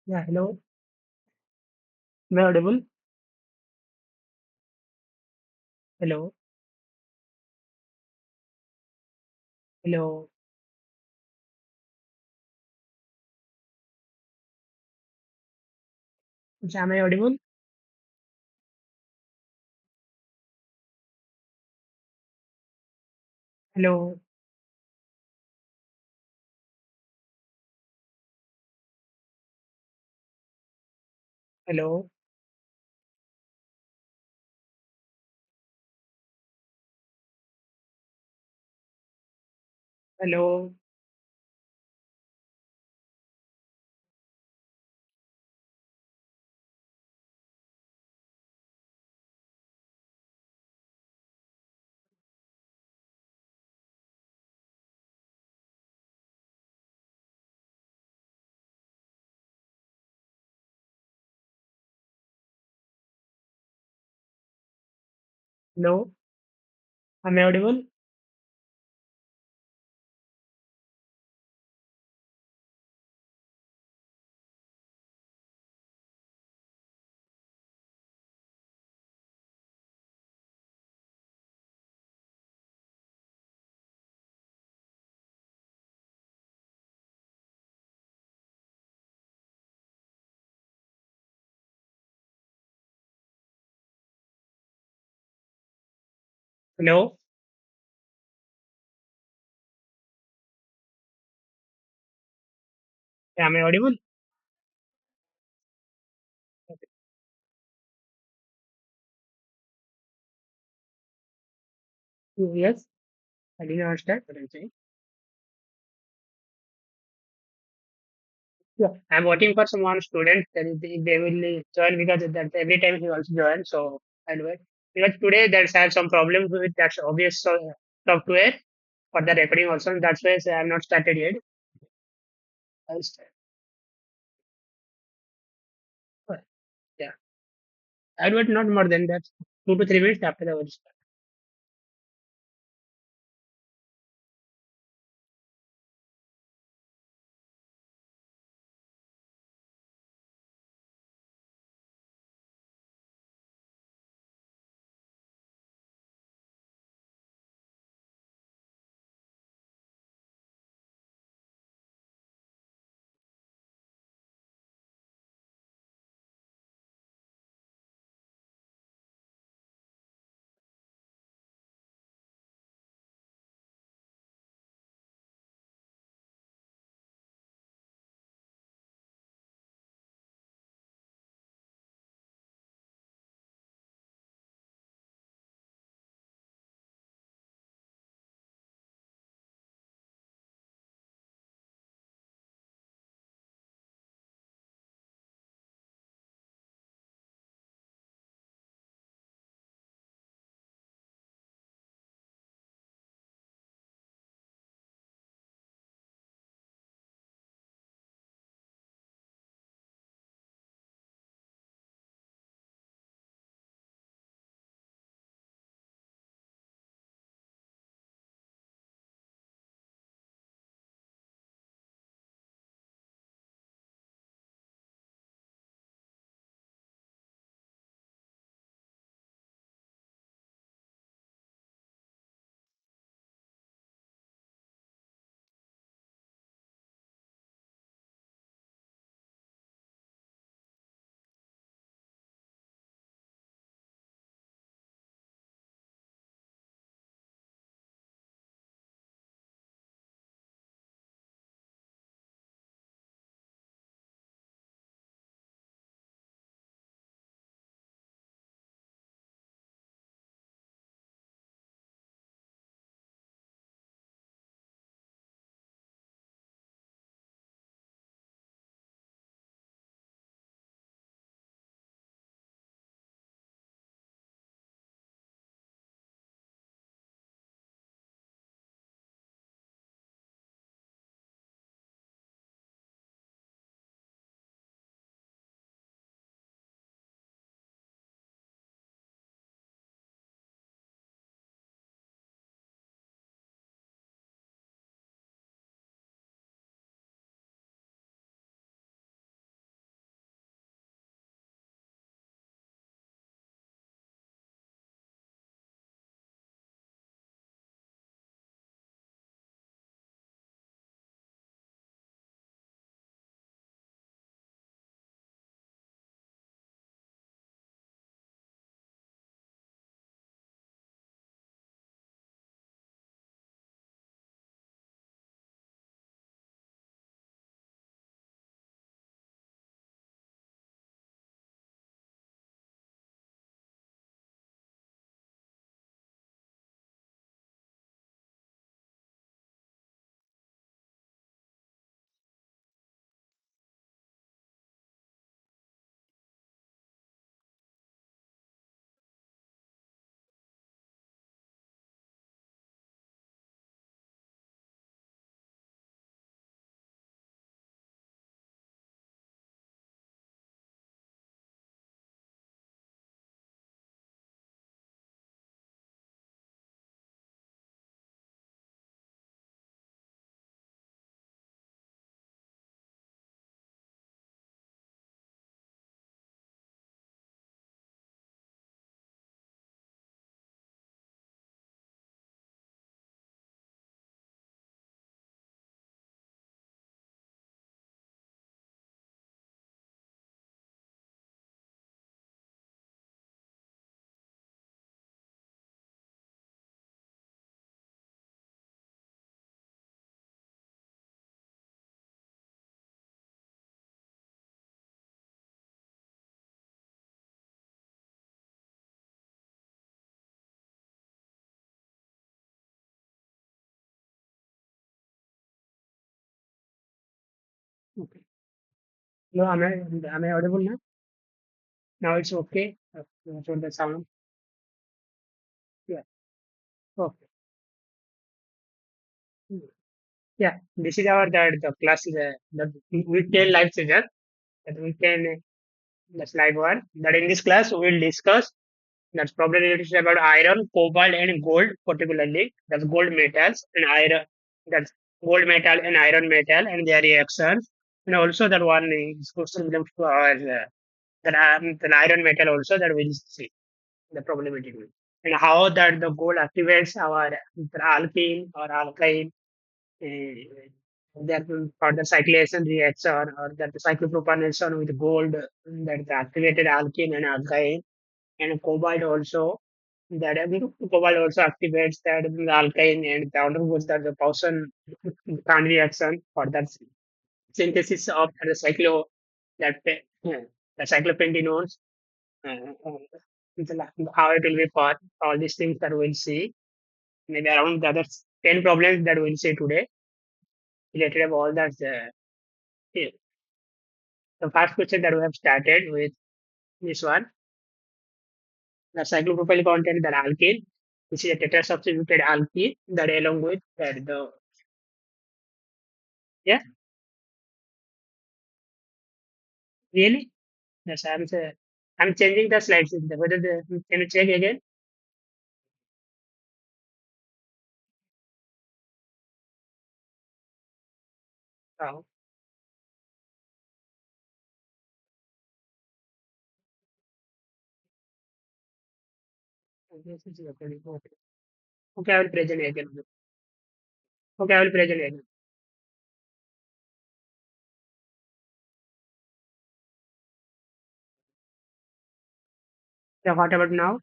Yeah, hello. Am I audible? Hello. Hello. Am I audible? Hello. Hello. Hello. Hello. Am I audible? Hello. Am I audible? Okay. Yes. I didn't understand what I'm saying. Yeah. I'm waiting for some one student that they will join because that every time he also joins. So I'll wait. Because today there's had some problems with that obvious software for the recording also. That's why I'm not started yet. I'll start. Yeah. I'll wait not more than that. 2 to 3 minutes after the will start. Okay. No, am I audible now? Now it's okay. So the sound. Yeah. Okay. Mm. Yeah. This is our the class is the weekend live session. That weekend that's live one. That in this class we will discuss that's probably related about iron, cobalt, and gold particularly. That's gold metals and iron. That's gold metal and iron metal and their reactions. And also that one is question belongs to our the iron metal also that we'll see the problematic one. And how that the gold activates our the alkene or alkyne that for the cyclation reaction or that the cyclopropanation with gold that the activated alkene and alkyne and cobalt also that cobalt also activates that alkyne and the undergoes that the Pauson reaction for that synthesis of the cyclo that the cyclopentenones how it will be fought, all these things that we'll see. Maybe around the other 10 problems that we'll see today related to all that. Yeah. The first question that we have started with this one, the cyclopropyl content that alkene, which is a tetrasubstituted alkene that along with that the yeah, really? Yes, I'm changing the slides. Whether can you check again? Oh, this is recording. Okay. Okay, I will present again. Okay, I will present again. Yeah, what about now?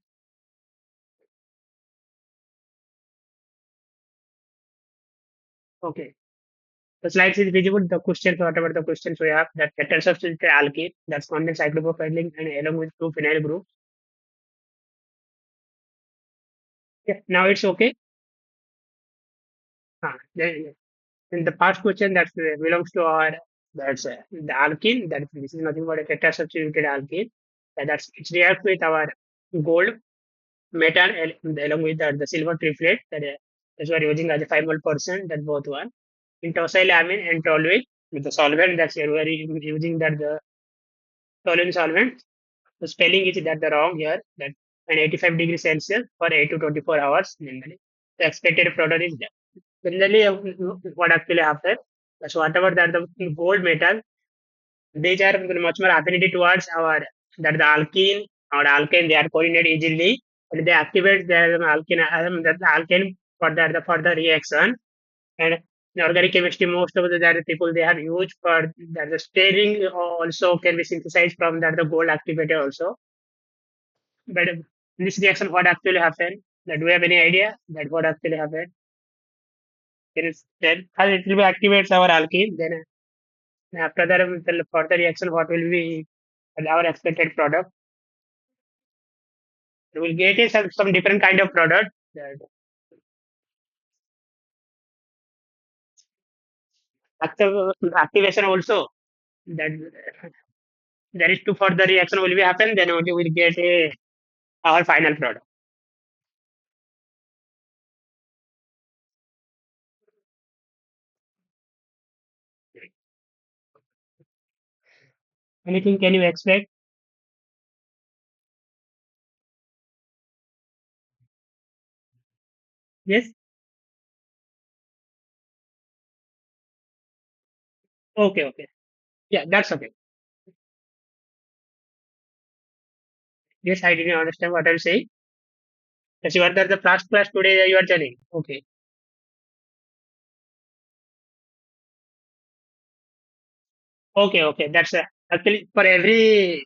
Okay. The slides is visible. The questions, whatever the questions we have, that tetrasubstituted alkene, that's contains cyclopropyl and along with two phenyl groups. Yeah, now it's okay. Then the past question that belongs to our that's the alkene. That this is nothing but a tetrasubstituted alkene. That's it reacts with our gold metal along with the silver triplet that we are using as a 5 mole%. That both one. In tosylamine and toluene with the solvent that's we are using that the toluene solvent. The spelling is that the wrong here. That an 85 degrees Celsius for 8 to 24 hours generally. The expected product is that. Generally, what actually happens? So whatever that the gold metal, these are much more affinity towards our that the alkene or alkane they are coordinate easily, and they activate their alkene that the alkane for the reaction. And in organic chemistry, most of the that people they have used for that the stearing also can be synthesized from that the gold activator also. But in this reaction, what actually happened? That do we have any idea that what actually happened? Then it's then first it will be activates our alkene. Then after that, the further reaction, what will be our expected product? We will get is some different kind of product. That activation also. That there is two further reaction will be happen. Then only we'll get our final product. Anything can you expect? Yes. Okay. Okay. Yeah, that's okay. Yes, I didn't understand what I'm saying. Yes, you are the first class today. You are telling. Okay. Okay, okay. That's actually for every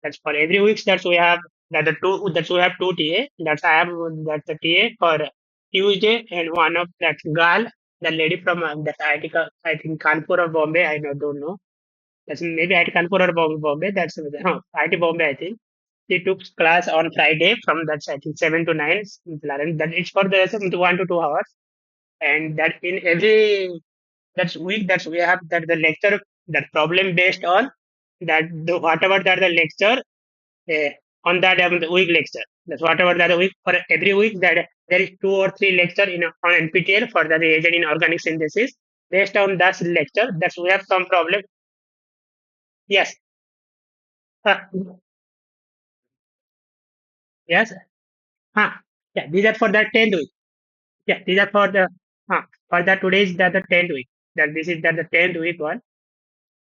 that's for every week that we have that the two that we have two TA. That's I have that's the TA for Tuesday and one of that girl, the lady from that IT, I think Kanpur or Bombay. I don't know. That's maybe IT Kanpur or Bombay. That's IT Bombay. I think she took class on Friday from that I think 7 to 9. That it's for the 1 to 2 hours, and that in every that's week that we have that the lecture that problem based on that whatever that the lecture uh, on that the week lecture. That's whatever that the week for every week that there is two or three lecture in on NPTEL for the agent in organic synthesis. Based on that lecture, that we have some problem. Yes. Huh. Yes. Huh. Yeah. These are for the 10th week. Yeah. These are for the for the today's that the 10th week. That this is that the 10th week one.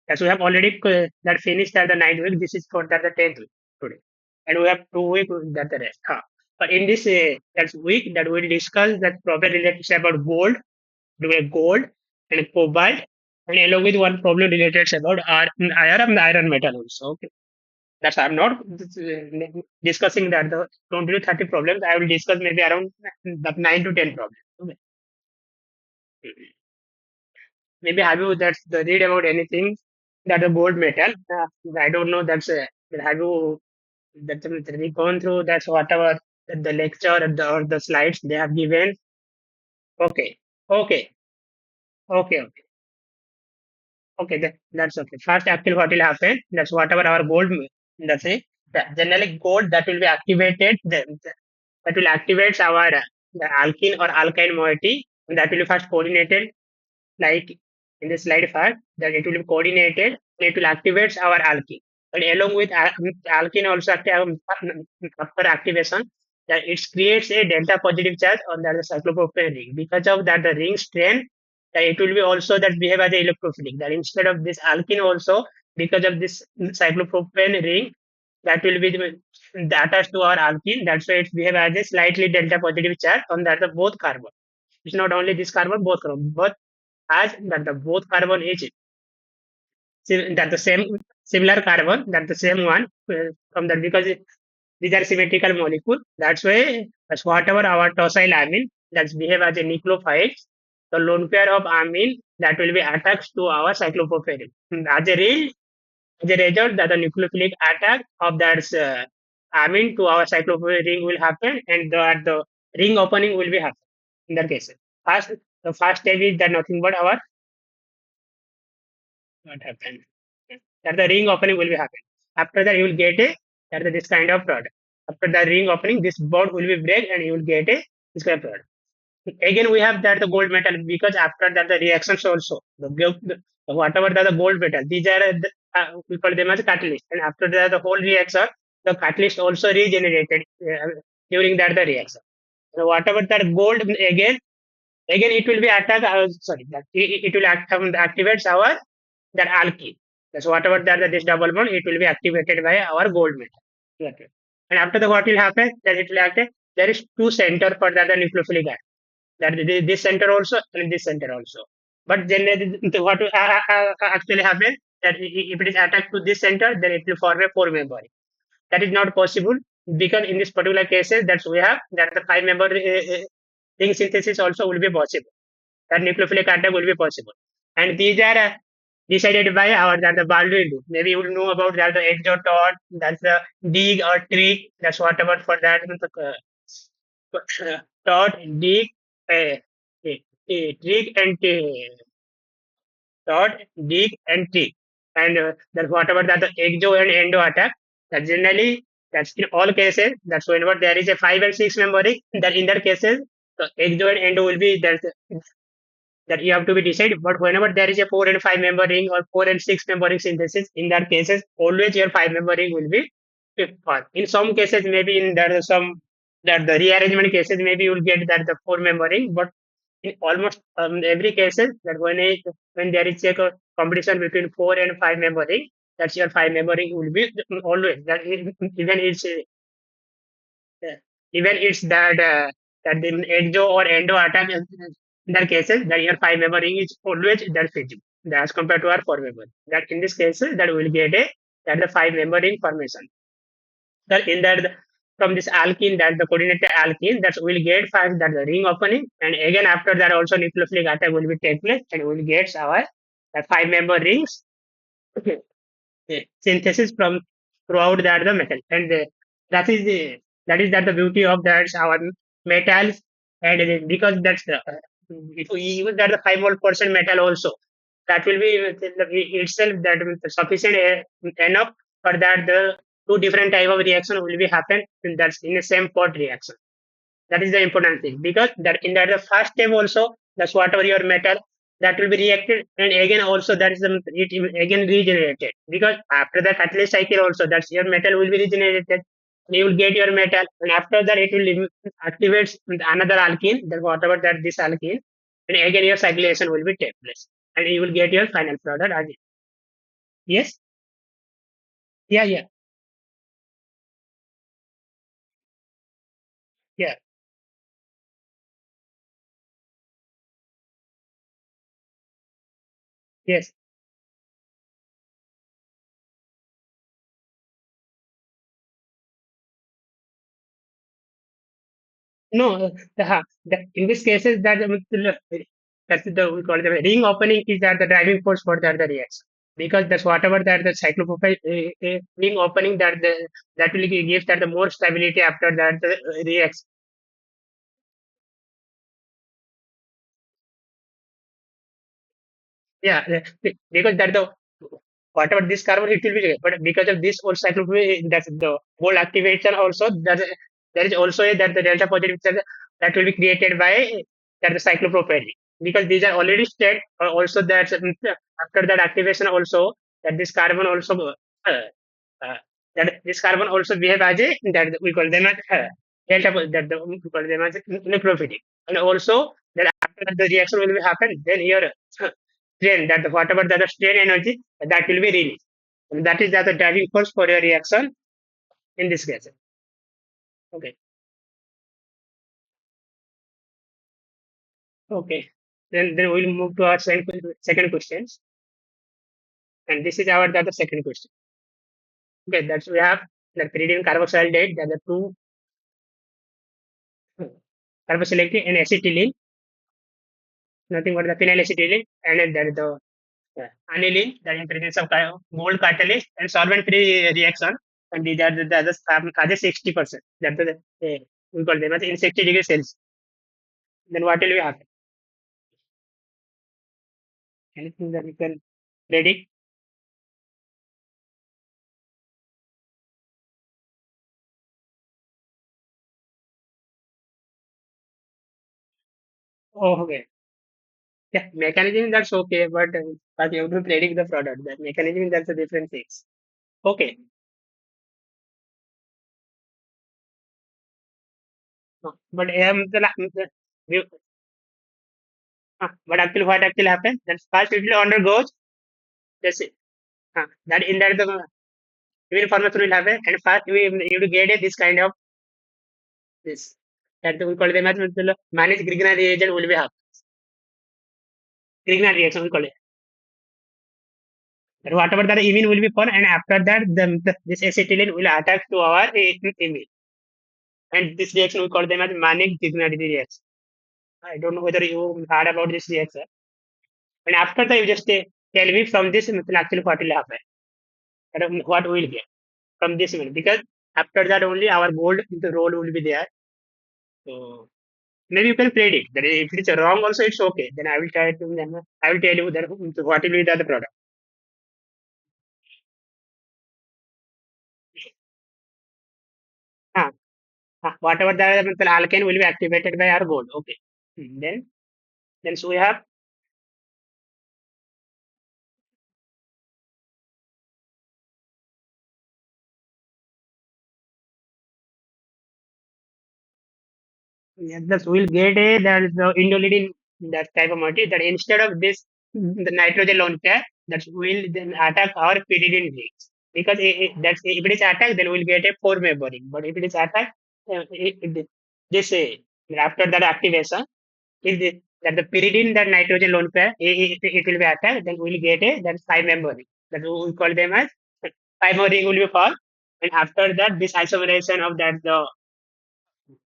Yes, we have already that finished at the ninth week. This is for that the 10th week today, and we have 2 weeks that the rest. Huh. But in this that week that we'll discuss that problem related about gold, gold and cobalt, and along with one problem related about iron metal also. Okay, that's I'm not discussing that the 20 to 30 problems. I will discuss maybe around the 9 to 10 problems. Okay. Maybe have you that read about anything that a gold metal? I don't know. That's have you that we gone through that's whatever the lecture or the slides they have given. Okay, okay, okay, okay. That's okay. First, actually, what will happen? That's whatever our gold. That's it. Generally, gold that will be activated. That will activate our the alkene or alkyne moiety. That will be first coordinated like in the slide first. That it will be coordinated. It will activate our alkene. And along with alkene also after activation, that it creates a delta positive charge on the cyclopropane ring. Because of that, the ring strength, that it will be also that behave as a electrophilic. That instead of this alkene also, because of this cyclopropane ring, that will be attached to our alkene. That's why it behave as a slightly delta positive charge on that the both carbon. It's not only this carbon, both carbon, but as that the both carbon is that the same similar carbon, that the same one from that because these are symmetrical molecule. That's why that's whatever our tosyl amine that's behave as a nucleophile, the lone pair of amine that will be attached to our cyclopropane. As a real as a result, that the nucleophilic attack of that amine to our cyclopropane ring will happen, and the ring opening will be happen in that case. First, the first stage is that nothing but our what happened. That the ring opening will be happen. After that, you will get a that this kind of product. After the ring opening, this bond will be break and you will get a this kind of product. Again, we have that the gold metal because after that the reactions also whatever the gold metal these are we call them as a catalyst, and after that the whole reaction the catalyst also regenerated during that the reaction. So whatever that gold again it will be attack. Sorry, that it will activates our that alkene. That's whatever that this double bond, it will be activated by our gold metal. Okay. And after the what will happen? That it will act. There is two center for that the nucleophilic acid. That this center also and this center also. But generally, what will actually happen? That if it is attached to this center, then it will form a four member. That is not possible because in this particular cases that we have that the five member ring synthesis also will be possible. That nucleophilic attack will be possible. And these are decided by our that the Baldwin do. Maybe you will know about that the exotot, that's the dig or trick, that's whatever for that tot, dig, uh, trick and tot, dig and trick. And that whatever that the exo and endo attack, that generally that's in all cases, that's whenever there is a 5 and 6 memory, that in that cases, the exo and endo will be that you have to be decided. But whenever there is a 4 and 5 member ring or 4 and 6 member ring synthesis, in that cases, always your 5 member ring will be fifth part. In some cases, maybe in there are some that the rearrangement cases, maybe you will get that the 4 member ring, but in almost every cases that when there is a competition between 4 and 5 member ring, that's your 5 member ring will be always that even it's yeah. Even it's that the exo or endo attack in that cases that your 5 member ring is always that feasible as compared to our 4 member. That in this case that we will get a that the 5 member ring formation. That in that from this alkene that the coordinated alkene that will get five that the ring opening, and again after that also nucleophilic attack will be take place and we will get our 5 member rings synthesis from throughout that the metal, and that is the that is that the beauty of that our metals, and because that's the if we use that the 5 volt percent metal also, that will be within itself that will be sufficient enough for that the two different type of reaction will be happen in that in the same pot reaction. That is the important thing because that in that the first step also that's whatever your metal that will be reacted and again also that is the it again regenerated because after the catalyst cycle also that's your metal will be regenerated. You will get your metal and after that it will activate another alkene that whatever that this alkene and again your cyclation will be take place and you will get your final product again. Yes, yeah, yeah, yeah, yes. No, in this cases, that's the we call it the ring opening is that the driving force for that the reaction because that's whatever that the cyclopropyl ring opening that will give that the more stability after that the reaction. Yeah, because that the whatever this carbon it will be there, but because of this whole cyclopropyl that's the whole activation also that there is also a, that the delta positive charge that will be created by that the cyclopropyl because these are already state also that after that activation also that this carbon also uh, that this carbon also behave as a that we call them as that we call them as nucleophilic and also that after the reaction will be happen then here strain that whatever the strain energy that will be released. And that is the driving force for your reaction in this case. Okay. Okay. Then we'll move to our second questions. And this is our the second question. Okay, that's we have the pyridine carboxylate, the other two carboxylated and acetylene, nothing but the phenylacetylene, and then there is the aniline, that in presence of gold catalyst and solvent free reaction. And these are the others causes 60%. That's we call them as in 60 degrees Celsius. Then what will be happen? Anything that we can predict? Oh, okay. Yeah, mechanism that's okay, but you have to predict the product. That mechanism that's a different thing. Okay. But we- but actually what actually happens? That first it will undergoes this that in that the even formation will happen and first you will get this kind of this that we call them as managed Grignard reagent will be happen. Grignard reaction we call it. And whatever that imine will be formed and after that this acetylene will attack to our imine. And this reaction we call them as manic Grignard reaction. I don't know whether you heard about this reaction. And after that, you just tell me from this method actually what will happen. What we will get from this method. Because after that only our gold the role will be there. So maybe you can predict that if it's wrong also it's okay. Then I will try to then I will tell you that what will be the other product. Ah, whatever the alkane will be activated by our gold. Okay. Then so we have yeah, thus we'll get a that is the indolidine that type of material that instead of this the nitrogen lone pair that will then attack our pyridine rings because that's if it is attacked then we'll get a four member ring but if it is attacked this after that activation if that the pyridine that nitrogen lone pair it will be attacked then we'll get a that five member ring that we call them as five member ring will be formed and after that this isomerization of that the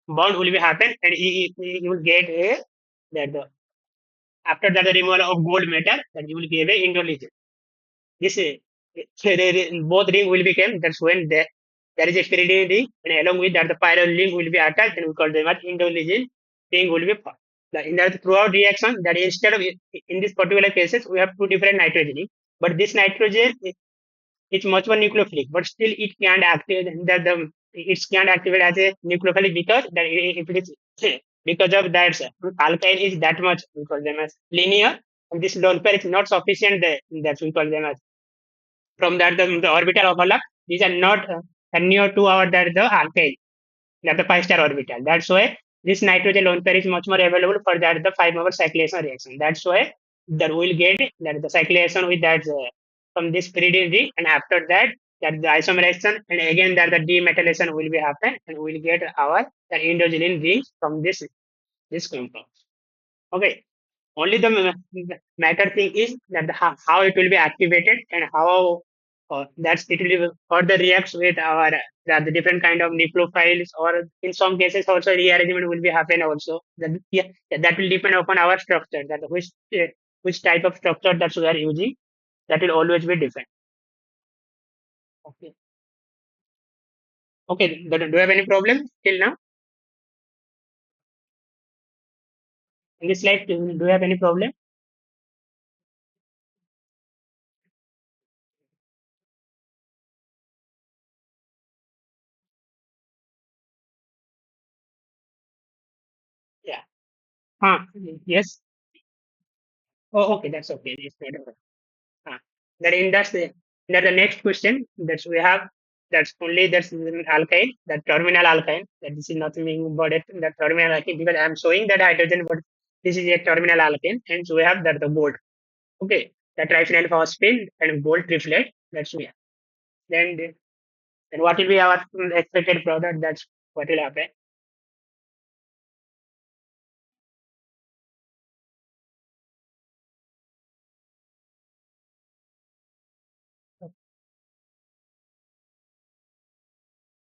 bond will be happen and he will get a that the after that the removal of gold metal then you will give a indonesian this both ring will become that's when there is a pyridine ring and along with that the pyrrole ring will be attached and we call them as indonesian ring will be formed. In the throughout reaction, that instead of in this particular cases we have two different nitrogen, but this nitrogen it's much more nucleophilic, but still it can't activate that the it can't activate as a nucleophilic because that if it is because of that alkyne is that much we call them as linear, and this lone pair is not sufficient that we call them as from that the orbital overlap. These are not near to our that the alkyne that the 5 star orbital. That's why this nitrogen lone pair is much more available for that the 5 member cyclation reaction. That's why that we'll get that the cyclation with that from this pyridine ring, and after that that the isomerization and again that the demetallation will be happen, and we'll get our the indogylin rings from this compound. Okay. Only the matter thing is that how it will be activated and how that's it will be further reacts with our the different kind of nucleophiles, or in some cases also rearrangement will be happen also. That yeah, that will depend upon our structure, that which type of structure that we are using, that will always be different. Okay. Okay. Do you have any problem till now in this slide? Do you have any problem? Yeah. Yes. Oh, okay. That's okay. It's not. Ah, that in that the next question that we have, that's only that's an alkyne, that terminal alkyne, that this is nothing but it, that terminal alkyne, because I'm showing that hydrogen, but this is a terminal alkyne, and so we have that the gold. Okay, the triphenyl phosphine and gold triplet. That's we have. Then what will be our expected product? That's what will happen.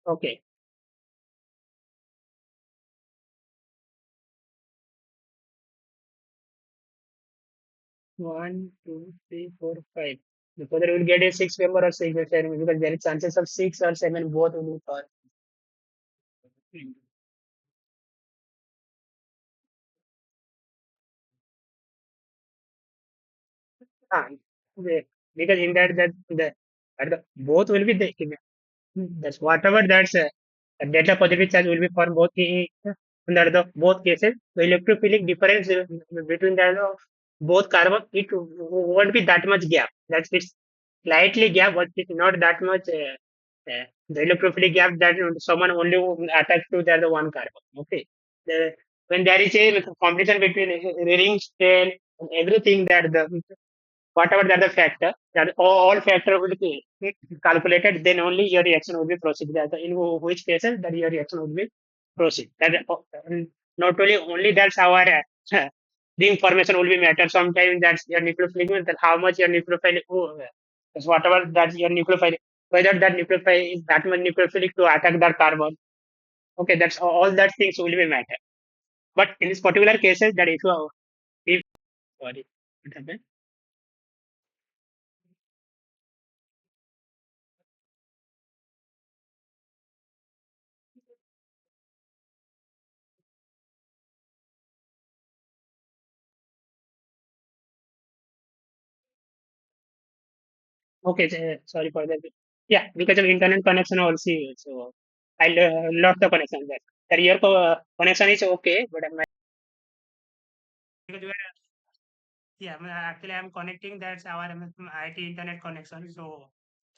Okay, 1, 2, 3, 4, 5. The further will get a six member or six member, because there is chances of six or seven both will be for. Ah, the- because in that the both will be that's whatever that's data positive charge will be for both under the both cases. The electrophilic difference between the both carbon, it won't be that much gap. That's it's slightly gap, but it's not that much. The electrophilic gap that someone only attached to that the one carbon. Okay. The, when there is a competition between ring strain and everything, that the whatever that the factor, that all factor will be calculated, then only your reaction will be proceed. That in which cases that your reaction will be proceed. That not only that's our the information will be matter. Sometimes that's your nucleophilic means that how much your nucleophile is whatever that your nucleophile, whether that nucleophile is that much nucleophilic to attack that carbon. Okay, that's all that things will be matter. But in this particular cases, that if sorry, what happened? Okay, sorry for that. Yeah, because of internet connection also. So I lost the connection there. Sir, your connection is okay, but my because yeah, actually I'm connecting that's our IT internet connection. So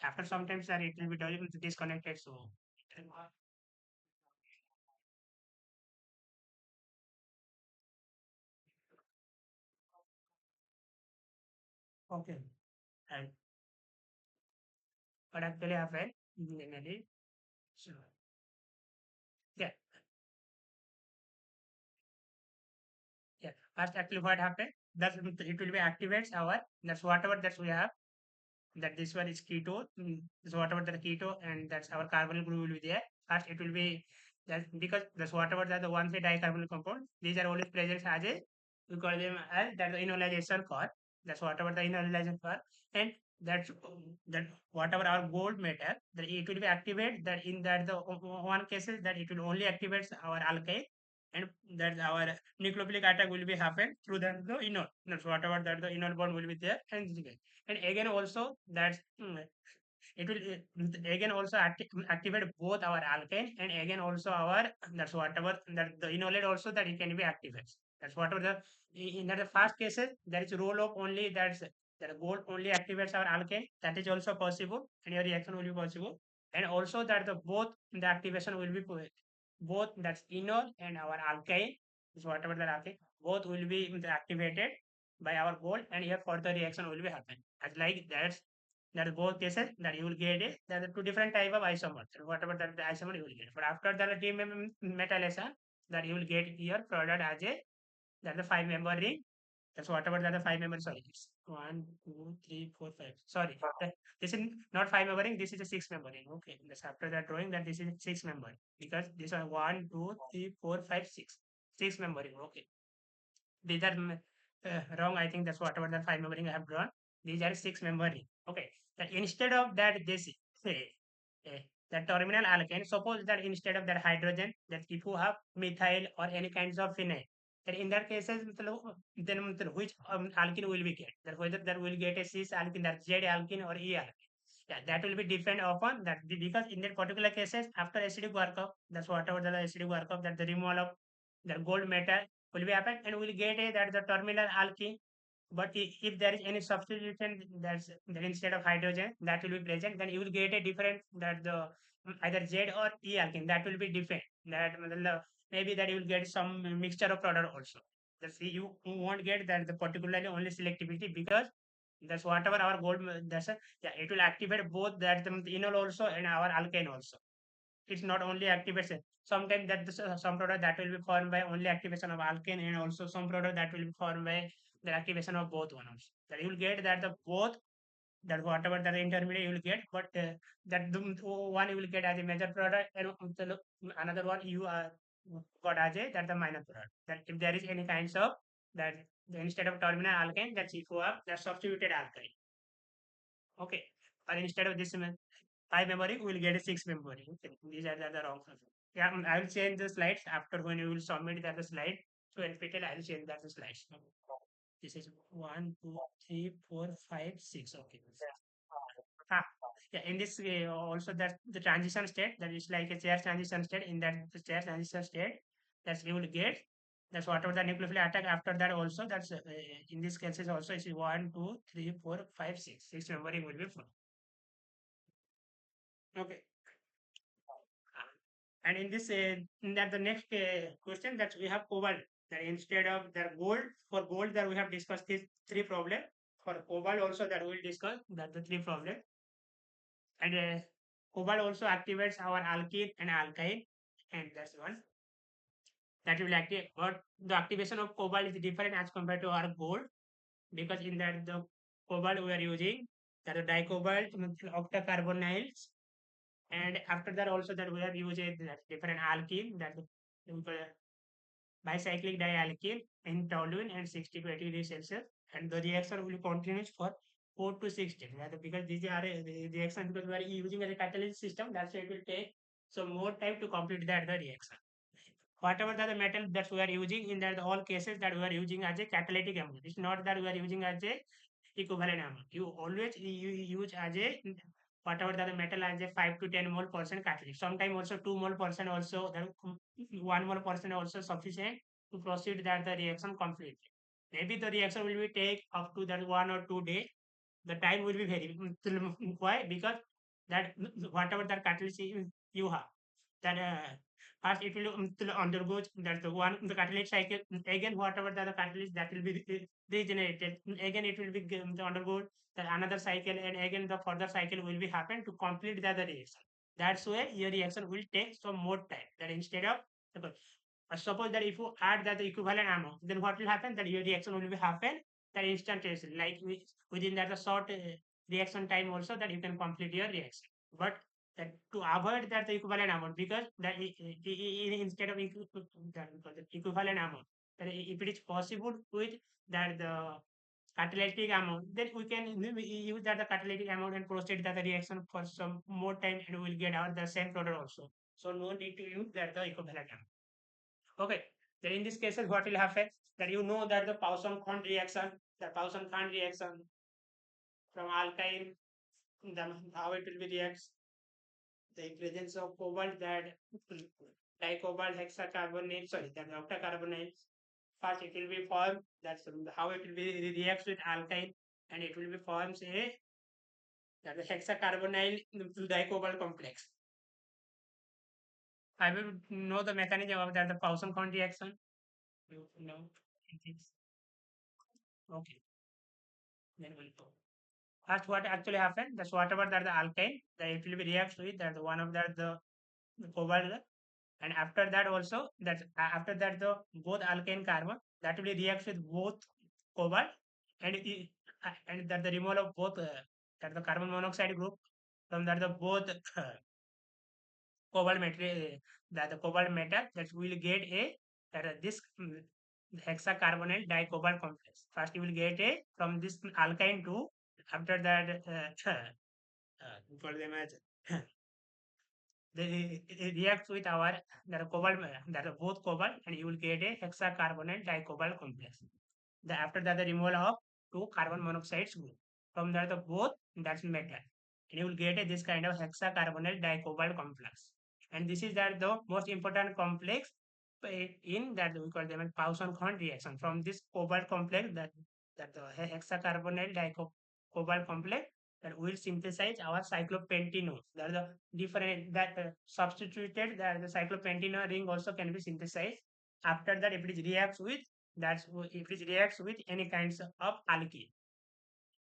after sometimes sir, it will be disconnected. So okay, and what actually happened? Maybe. So yeah, yeah. First, actually, what happened? That it will be activates our that's whatever that we have, that this one is keto, so whatever the keto, and that's our carbonyl group will be there. First, it will be that because that's whatever that the one say dicarbonyl compound, these are always present as a we call them as that the enolization core. That's whatever the enolization core, and that's that whatever our gold metal, that it will be activate that in that the one cases that it will only activate our alkyl, and that our nucleophilic attack will be happen through the enol. That's whatever that the enol bond will be there, and again also that's it will again also activate both our alkane and again also our that's whatever that the enolate also that it can be activated. That's whatever in the first cases there is role of only that's that gold only activates our alkane, that is also possible and your reaction will be possible, and also that the both the activation will be both that's enol and our alkyne is whatever the alkane both will be activated by our gold, and here further reaction will be happen as like that is both cases that you will get it. There are two different type of isomers. Whatever that the isomer you will get. But after the demetallation, that you will get here product as a that the five member ring. That's whatever that the five member. Sorry, it's one, two, three, four, five. Sorry, this is not five member ring. This is a six member ring. Okay, that's after that drawing that this is six member because this one one, two, three, four, five, six. Six member ring. Okay, these are wrong. I think that's whatever the five member ring I have drawn. These are six member ring. Okay. That instead of that this say the terminal alkane, suppose that instead of that hydrogen, that if you have methyl or any kinds of phenyl, then in that cases then which alkene will we get? That whether that will get a cis alkene, that Z alkene or E alkene. Yeah, that will be depend upon that because in that particular cases after acidic workup, that's whatever the acidic workup that the removal of the gold metal will be happen and we'll get a that the terminal alkene. But if there is any substitution that instead of hydrogen that will be present, then you will get a different that the either Z or E alkene that will be different. That maybe that you will get some mixture of product also. That's you won't get that the particularly only selectivity because that's whatever our gold that's yeah it will activate both that the enol also and our alkane also. It's not only activation. Sometimes that some product that will be formed by only activation of alkane and also some product that will be formed by the activation of both one also. That you will get that the both that whatever the intermediate you will get, but that the one you will get as a major product and another one you are got as a that the minor product. That if there is any kinds of that instead of terminal alkane, that's if you have the substituted alkyne. Okay. Or instead of this five memory, we will get a six memory. Okay. These are the wrong answer. Yeah, I will change the slides after when you will submit that the slide. So NPTEL, I will change that the slides. Okay. This is one, two, three, four, five, six. Okay. Ah, yeah, in this also that the transition state that is like a chair transition state. In that the chair transition state, that's you will get that's whatever the nucleophilic attack after that also that's in this cases also is one, two, three, four, five, six. Six memory will be full. Okay. And in this, that the next question that we have cobalt, that instead of the gold, for gold that we have discussed these three problem. For cobalt also that we will discuss that the three problem. And cobalt also activates our alkene and alkyne, and that's one that will activate. But the activation of cobalt is different as compared to our gold because in that the cobalt we are using that the dicobalt octacarbonyls, and after that also that we have used that different alkene that bicyclic dialkene in toluene and 60 to 80 degrees Celsius, and the reaction will continue for 4 to 6 days. Because these are the reaction because we are using as a catalyst system, that's why it will take some more time to complete that the reaction. Whatever the metal that we are using in that all cases that we are using as a catalytic amount. It's not that we are using as a equivalent amount. You always you use as a whatever the metal as a 5 to 10 mole percent catalytic. Sometimes also 2 mole percent also that 1 mole percent also sufficient to proceed that the reaction completely. Maybe the reaction will be take up to that 1 or 2 days. The time will be very why because that whatever that catalyst you have that first it will undergo that the one the catalytic cycle again whatever the catalyst that will be regenerated again it will be undergo the another cycle and again the further cycle will be happen to complete the other reaction. That's why your reaction will take some more time. That instead of suppose that if you add that the equivalent amount, then what will happen? That your reaction will be happen that instantaneously, like within that the short reaction time also that you can complete your reaction. But that to avoid that the equivalent amount because that instead of the equivalent amount, that if it is possible with that the catalytic amount, then we can use that the catalytic amount and proceed that the reaction for some more time and we'll get out the same product also. So no need to use that the equivalent amount. Okay. Then in these cases, what will happen? That you know that the Poisson-Khon reaction, the Poisson-Khon reaction from alkyne, how it will be reacts, the presence of cobalt that dicobalt hexacarbonate, sorry, that octacarbonate. First, it will be formed. That's how it will be reacts with alkyne, and it will be forms a that the hexacarbonyl dicobalt complex. I will know the mechanism of that the Poisson-Khon reaction. You know, okay, then we'll go. First, what actually happened? That's whatever that the alkyne, that it will be reacts with that the one of that the cobalt, and after that also that after that the both alkyne carbon that will reacts with both cobalt and and that the removal of both that the carbon monoxide group from that the both cobalt metal, that the cobalt metal, that will get a that this hexacarbonyl dicobalt complex. First you will get a from this alkyne to after that we call them as they react with our that cobalt that are both cobalt, and you will get a hexacarbonyl dicobalt complex. After that the removal of two carbon monoxides group from that the both that's metal, and you will get a, this kind of hexacarbonyl dicobalt complex. And this is that the most important complex in that we call them a Poisson-Khon reaction. From this cobalt complex, that the hexacarbonyl dicobalt complex, that will synthesize our cyclopentanone. That the different that substituted that the cyclopentanone ring also can be synthesized. After that, if it reacts with if it reacts with any kinds of alkene,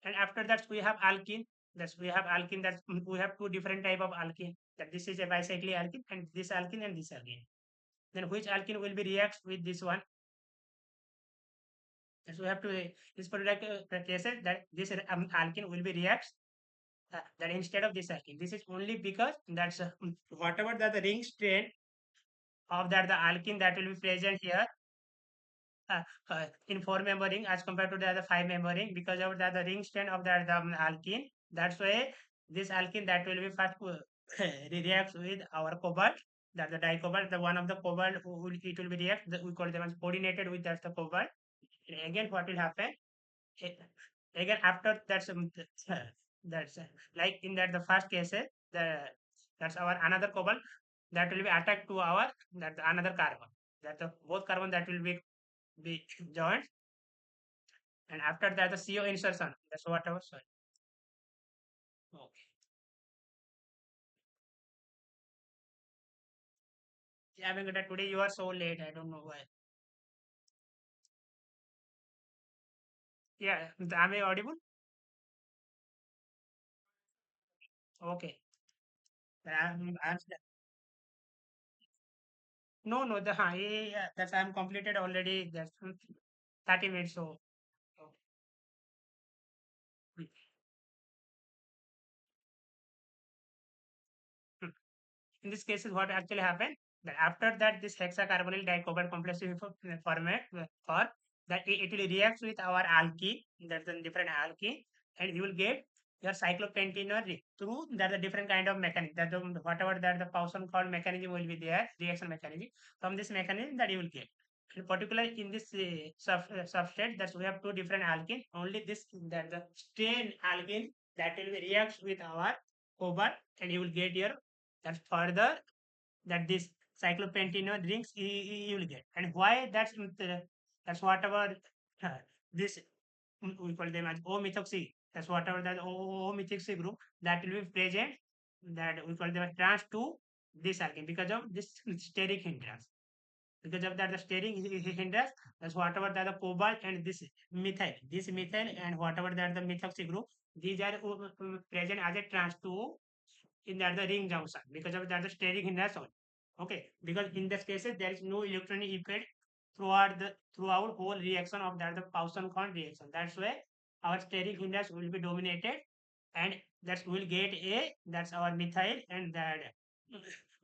and after that we have alkene. That's we have alkene. That we have two different type of alkene. That this is a bicyclic alkene, and this alkene and this alkene. Then which alkene will be reacts with this one? So we have to this particular cases that this alkene will be reacts that instead of this alkene. This is only because that's whatever that the ring strength of that the alkene that will be present here in four member ring as compared to the other five member ring, because of that the ring strength of that the alkene. That's why this alkene that will be first reacts with our cobalt, that the dicobalt, the one of the cobalt who will it will be react. We call them as coordinated with that the cobalt. And again, what will happen? A- Again, after that's that's like in that the first cases, the that's our another cobalt that will be attacked to our that another carbon. That the both carbon that will be joined, and after that the CO insertion. That's whatever. Sorry. Okay. Yeah, Venkata, today you are so late. I don't know why. Yeah, am I audible? Okay. I'm no, no, yeah, that's I'm completed already. That's 30 minutes. So, okay. Hmm, hmm. In this case, what actually happened? That after that, this hexacarbonyl dicobalt complex will format for that it will react with our alkene. That's a different alkene, and you will get your cyclopentanone through that the different kind of mechanism. That the, whatever that the Poisson called mechanism will be there, reaction mechanism. From this mechanism that you will get. In particular, in this substrate, that we have two different alkene. Only this that the strain alkene that will react with our cobalt, and you will get your that further that this cyclopentanone rings you will get. And why that's whatever this we call them as O methoxy. That's whatever that O methoxy group that will be present, that we call them as trans to this alkene because of this steric hindrance. Because of that, the steric hindrance, that's whatever that the cobalt and this methyl and whatever that the methoxy group, these are present as a trans two in that the ring junction because of that the steric hindrance on. Okay, because in this cases there is no electronic effect throughout whole reaction of that the Poisson-Khon reaction. That's why our steric hindrance will be dominated, and that's will get a that's our methyl and that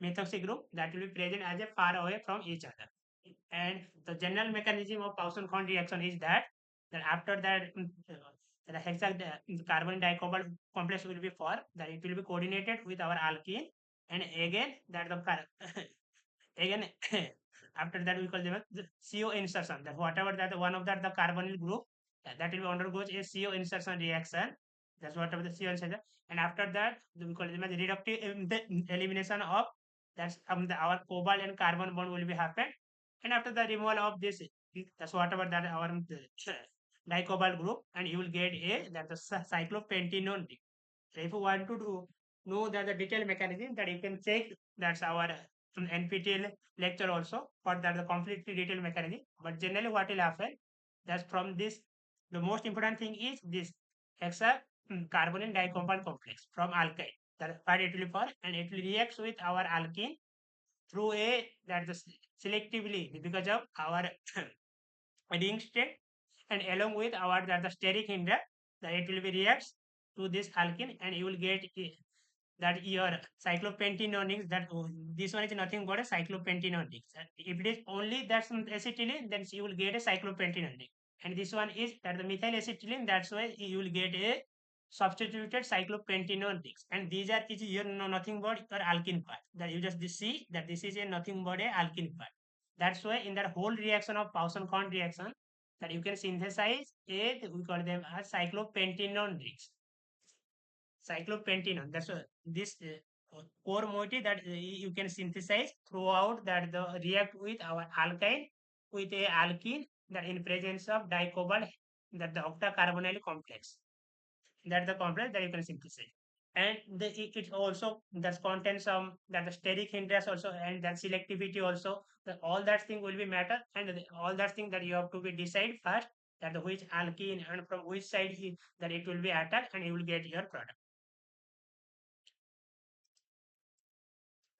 methoxy group that will be present as a far away from each other. And the general mechanism of Poisson-Khon reaction is that after that the carbon dicobalt complex will be formed, that it will be coordinated with our alkene, and again that the again after that we call them as the CO insertion. That whatever that one of that the carbonyl group that will undergoes a CO insertion reaction. That's whatever the CO insertion. And after that we call them as reductive the elimination of our cobalt and carbon bond will be happen. And after the removal of this, that's whatever that our dicobalt group, and you will get a that the cyclopentanone. So if you want to know that the detailed mechanism, that you can check, that's our NPTEL lecture also for that the completely detailed mechanism. But generally what will happen, that's from this, the most important thing is this hexa carbonyl dicompound complex from alkyne. That what it will for, and it will react with our alkene through a that the selectively because of our ring state, and along with our that the steric hinder, that it will be reacts to this alkene, and you will get that your cyclopentanonics, that this one is nothing but a cyclopentanonics. If it is only that some acetylene, then you will get a cyclopentanonic, and this one is that the methyl acetylene, that's why you will get a substituted cyclopentanonics, and these are is here no nothing but your alkene part, that you just see that this is a nothing but a alkene part. That's why in that whole reaction of Pauson-Conn reaction, that you can synthesize a, we call them as cyclopentanonics. Cyclopentanone. That's this core moiety that you can synthesize throughout that the react with our alkyne with a alkene, that in presence of dicobalt, that the octacarbonyl complex, that the complex that you can synthesize. And it also that contains some that the steric hindrance also, and that selectivity also, that all that thing will be matter, and all that thing that you have to be decide first, that the which alkene and from which side that it will be attacked, and you will get your product.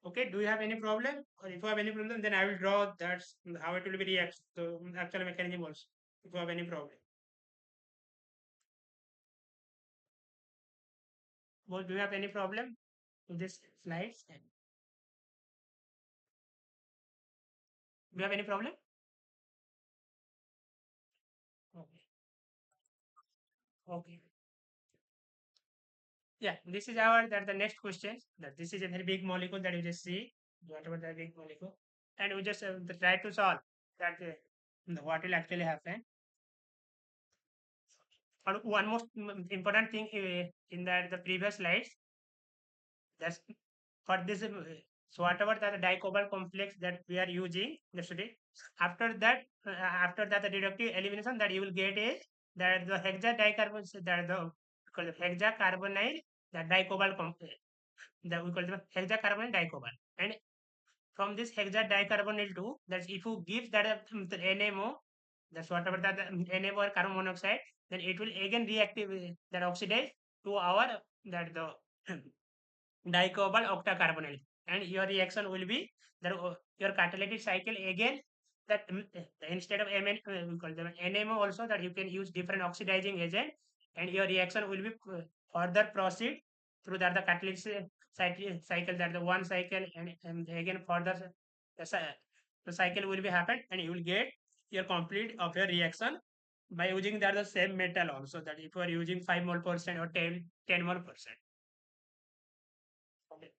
Okay, do you have any problem? Or if you have any problem, then I will draw that's how it will be react. So actual mechanism also. If you have any problem. Well, do you have any problem with this slides? Do you have any problem? Okay. Okay. Yeah, this is our that the next question. That this is a very big molecule that you just see. Whatever the big molecule, and we just try to solve that what will actually happen. And one most important thing in that the previous slides, that's for this so whatever that the dicobalt complex that we are using yesterday, after that the reductive elimination, that you will get a that the hexadicarbon, that the called the hexacarbonyl, the dicobalt complex, that we call the hexacarbonyl dicobalt. And from this hexadicarbonyl 2, that if you give that the NMO, that's whatever that the NMO or carbon monoxide, then it will again reactive that oxidize to our that the dicobalt octacarbonyl, and your reaction will be that your catalytic cycle again, that instead of we call them NMO also, that you can use different oxidizing agent, and your reaction will be further proceed through that the catalytic cycle, that the one cycle, and again further the cycle will be happen, and you will get your complete of your reaction by using that the same metal also, that if you are using 5 mole percent or 10 mole percent. Okay.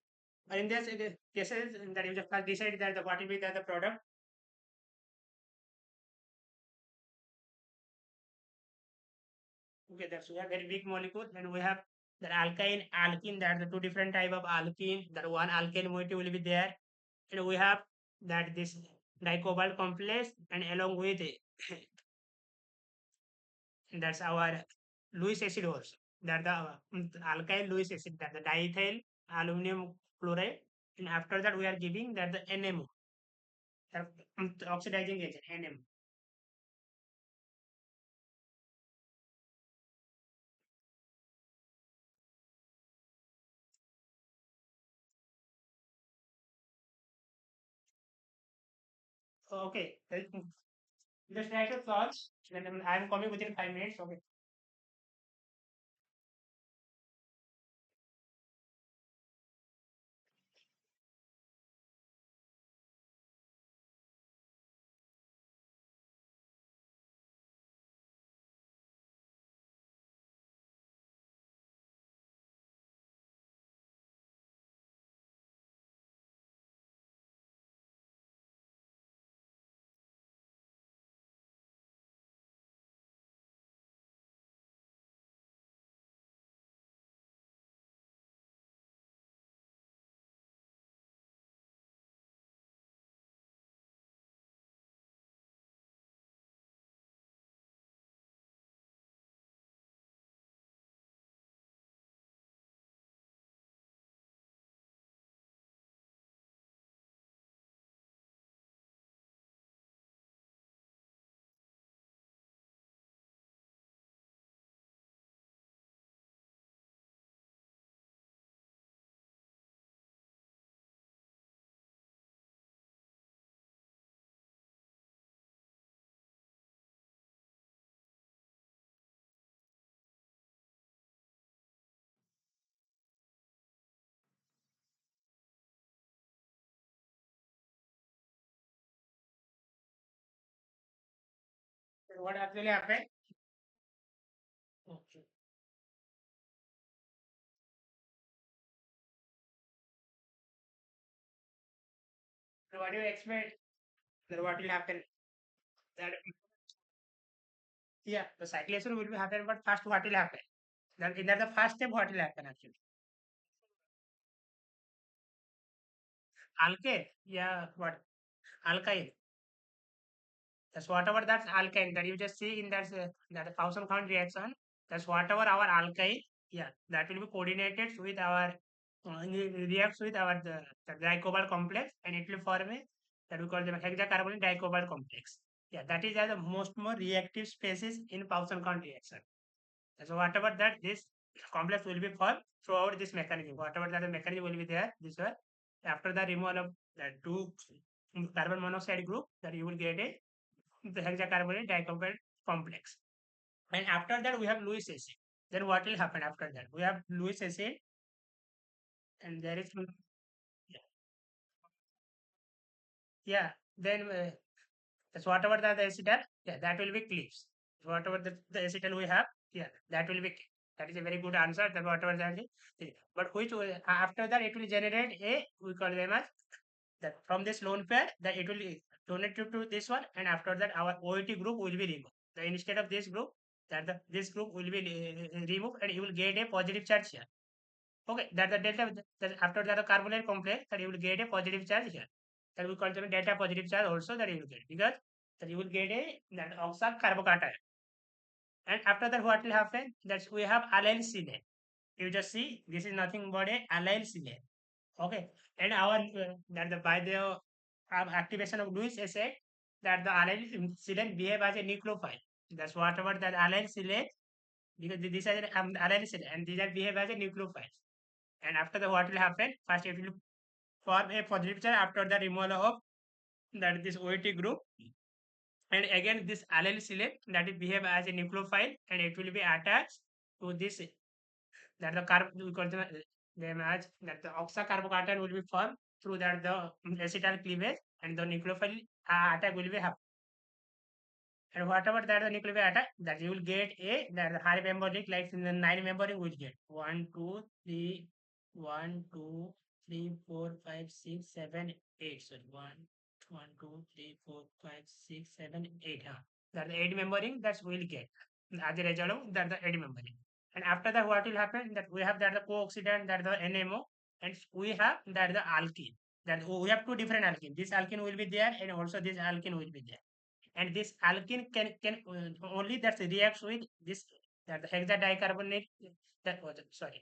In this cases that you just first decide that the what will be the product. Okay, that's we have very big molecule, and we have the alkyne, alkene, that the two different type of alkene, that one alkane moiety will be there, and we have that this dicobalt complex, and along with it, that's our Lewis acid also, that the alkyl Lewis acid, that the diethyl aluminum chloride, and after that we are giving that the NMO, oxidizing agent NMO. Okay, just try to solve. Then I am coming within 5 minutes. Okay. what actually happened? Okay. So what do you expect? Then what will happen? That yeah, the cyclation will be happen, but first what will happen? Then in that the first step, what will happen actually? Alkane, yeah, what alkyne. That's whatever that's alkyne that you just see in that thousand count reaction. That's whatever our alkyne, yeah, that will be coordinated with our reacts with our the dicobalt complex, and it will form a that we call the hexacarbonyl dicobalt complex. Yeah, that is the most more reactive species in thousand count reaction. So whatever that this complex will be formed throughout this mechanism, whatever that the mechanism will be there, this one after the removal of that two carbon monoxide group, that you will get a the hexacarbonate dicomplex complex. And after that, we have Lewis acid. Then what will happen after that? We have Lewis acid, and there is yeah, yeah. Then that's whatever the acetal, yeah, that will be cliffs. Whatever the acetal we have, yeah, that will be. That is a very good answer. That whatever that is, but which after that it will generate a we call them as that from this lone pair that it will donate to this one, and after that our OET group will be removed. The instead of this group, this group will be removed, and you will get a positive charge here. Okay, that the delta that after that the carbonyl complex that you will get a positive charge here. That we call them delta positive charge also that you will get because that you will get a that oxide carbocation. And after that what will happen? That we have allyl silane. You just see this is nothing but a allyl silane. Okay, and our that the by the activation of Lewis acid that the allyl silane behave as a nucleophile. That's whatever that allyl silane because these are allyl silane and these are behave as a nucleophile. And after the what will happen? First it will form a positive charge after the removal of that this OET group. And again this allyl silane that will behave as a nucleophile and it will be attached to this that the we call them as that the oxycarbocation will be formed through that the acetal cleavage and the nucleophile attack will be happen. And whatever that the nucleophile attack that you will get a that the high membering like in the nine membering will get 1, 2, 3, 1, 2, 3, 4, 5, 6, 7, 8. Sorry, 1, 2, 3, 4, 5, 6, 7, 8. Huh? That the eight membering that will get as a result of that the eight membering. And after that, what will happen? That we have that the co-oxidant, that the NMO, and we have that the alkene. That we have two different alkene. This alkene will be there, and also this alkene will be there. And this alkene can only that reacts with this that the hexadicarbonate that was sorry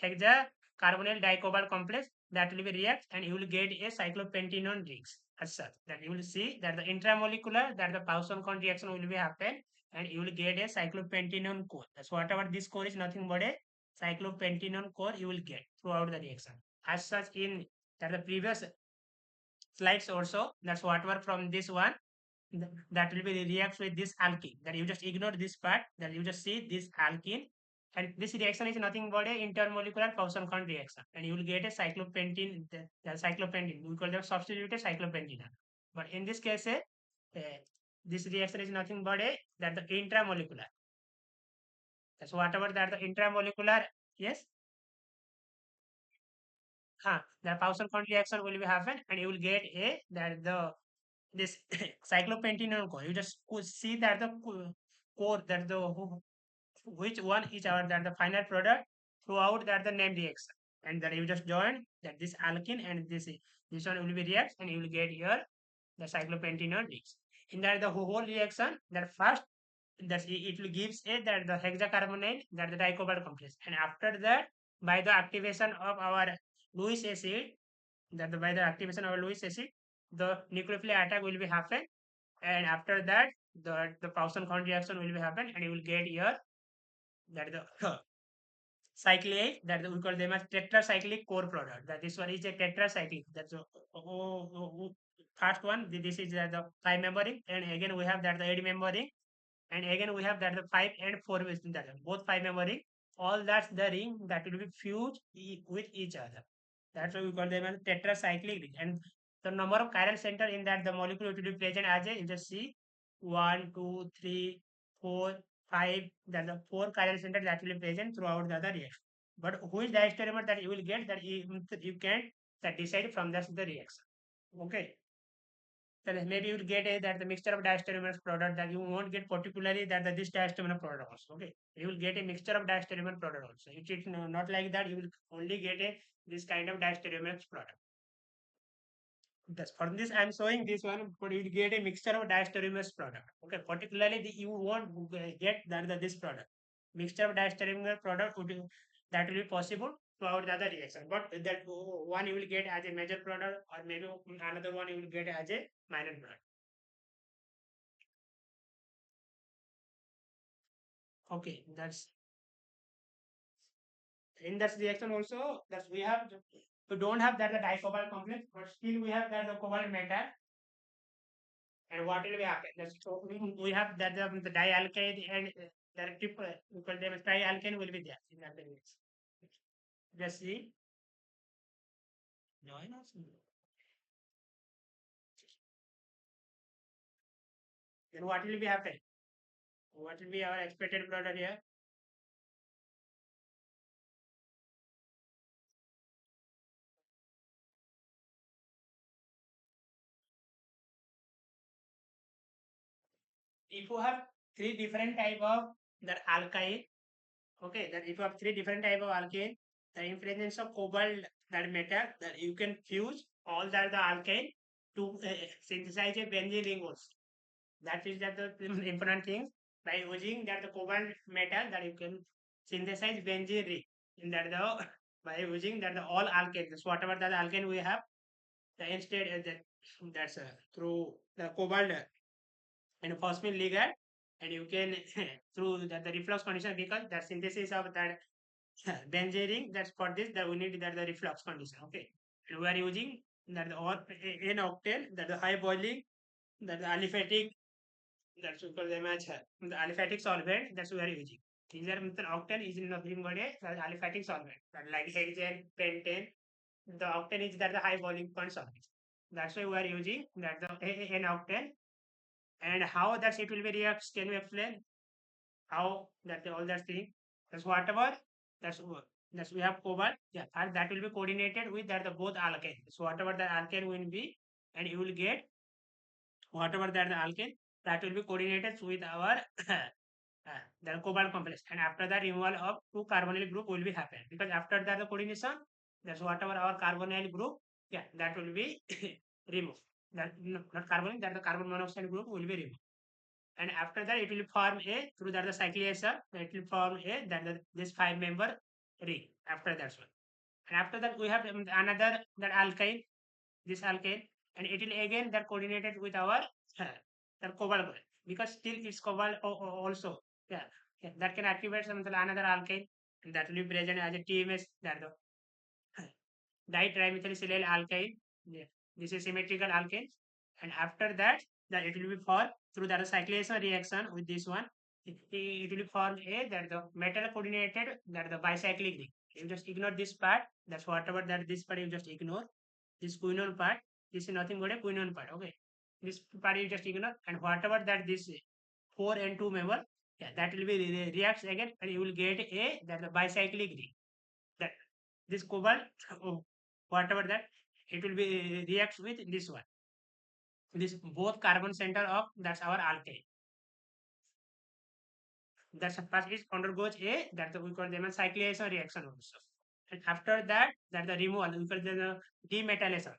hexacarbonyl dicobalt complex that will be react and you will get a cyclopentanone rings as such that you will see that the intramolecular that the Pauson-Kohn reaction will be happen and you will get a cyclopentanone core. That's whatever this core is nothing but a cyclopentanone core you will get throughout the reaction. As such in that the previous slides also that's whatever from this one that will be reacts with this alkene that you just ignore this part that you just see this alkene and this reaction is nothing but a intermolecular Pauson-Kohn reaction and you will get a cyclopentene the cyclopentene we call them substituted cyclopentene but in this case this reaction is nothing but a that the intramolecular that's whatever that the intramolecular yes the Pauson-Kohn reaction will be happen and you will get a that the this cyclopentanone core. You just could see that the core that the which one is our that the final product throughout that the name reaction, and then you just join that this alkene and this one will be react, and you will get here the cyclopentanone rings. In that the whole reaction, that first that it will gives a that the hexacarbonyl that the dicobalt complex, and after that by the activation of our Lewis acid that by the activation of Lewis acid, the nucleophile attack will be happen, and after that, the Pauson-Kohn reaction will be happen, and you will get here that the cyclic that we call them as tetracyclic core product. That this one is a tetracyclic. That's first one. This is the five membering, and again we have that the eight membering, and again we have that the five and four with that both five membering. All that's the ring that will be fused with each other. That's why we call them as tetracyclic ring. And the number of chiral center in that the molecule will be present as a you just see one, two, three, four, five. There's a four chiral center that will be present throughout the other reaction. But who is diastereomer that you will get that you can that decide from the reaction. Okay. Then maybe you will get a that the mixture of diastereomers product that you won't get particularly that this diastereomer product also. Okay. You will get a mixture of diastereomer product also. It is not like that you will only get a this kind of diastereomer product. That's for this I'm showing this one, but you get a mixture of diastereomers product. Okay, particularly you won't get this product. Mixture of diastereomer product that will be possible throughout the other reaction. But that one you will get as a major product, or maybe another one you will get as a minor product. Okay, that's in that reaction also that we don't have that the dicobalt complex, but still we have that the cobalt metal. And what will be happen? So we have that the dialkane and the triple we call them trialkane will be there in that mix. Just see. Join us. Then what will be happen? What will be our expected product here? If you have three different type of that alkyne, okay, that if you have three different type of alkane, the influence of cobalt that metal that you can fuse all that the alkane to synthesize a benzene ring also. That is that the important things by using that the cobalt metal that you can synthesize benzene ring in that the by using that the all alkanes whatever that alkane we have the instead that's through the cobalt and phosphine ligand and you can through the reflux condition because the synthesis of that benzene ring that's for this that we need that the reflux condition. Okay, and we are using that the or n octane that the high boiling that the aliphatic that's because them as the aliphatic solvent that's we are using. These are the octane is nothing but a aliphatic solvent that like hexane, pentane. The octane is that the high boiling point solvent. That's why we are using that the n octane. And how that it will be reacts? Can you explain how that all that thing? That's whatever that's we have cobalt. Yeah, and that will be coordinated with that the both alkane. So whatever the alkane will be, and you will get whatever that the alkane that will be coordinated with our the cobalt complex, and after that removal of two carbonyl group will be happen because after that the coordination that's whatever our carbonyl group, yeah, that will be removed. That not carbonyl, that the carbon monoxide group will be removed, and after that it will form a through that the cyclation it will form a that this five member ring after that one, and after that we have another that alkyne, this alkane, and it will again that coordinated with our the cobalt group because still it's cobalt also, yeah, yeah, that can activate some another alkane and that will be present as a TMS that the ditrimethylsilyl alkyne. Yeah. This is symmetrical alkane, and after that that it will be formed through that cyclation reaction with this one. It will form a that the metal coordinated that the bicyclic ring. You just ignore this part. That's whatever that this part you just ignore. This quinone part. This is nothing but a quinone part. Okay. This part you just ignore, and whatever that this 4 and 2 member, yeah, that will be reacts again, and you will get a that the bicyclic ring. That this cobalt, oh, whatever that it will be reacts with this one. This both carbon center of that's our alkane. That's first it undergoes a that we call them a cyclization reaction also. And after that, that the removal we call them demetallation.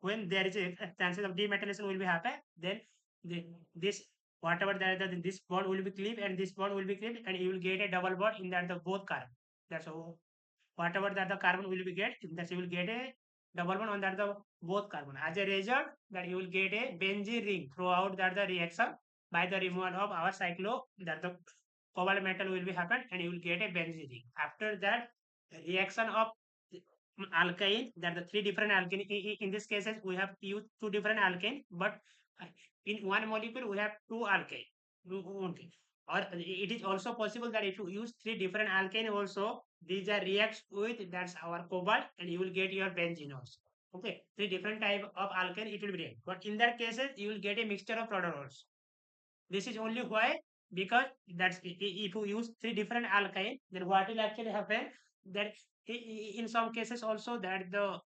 When there is a chances of demetallation will be happen, then this whatever that this bond will be clipped and this bond will be clipped, and you will get a double bond in that the both carbon. That's how whatever that the carbon will be get, that you will get a double bond on that the both carbon. As a result, that you will get a benzene ring throughout that the reaction by the removal of our cyclo that the cobalt metal will be happen and you will get a benzene ring. After that reaction of alkyne, that the three different alkyne in this cases we have used two different alkyne, but in one molecule we have two alkyne. Okay. Or it is also possible that if you use three different alkyne also, these are reacts with that's our cobalt and you will get your benzene also. Okay, three different type of alkyne it will be react, but in that cases you will get a mixture of product also. This is only why, because that's if you use three different alkyne, then what will actually happen, that in some cases also that the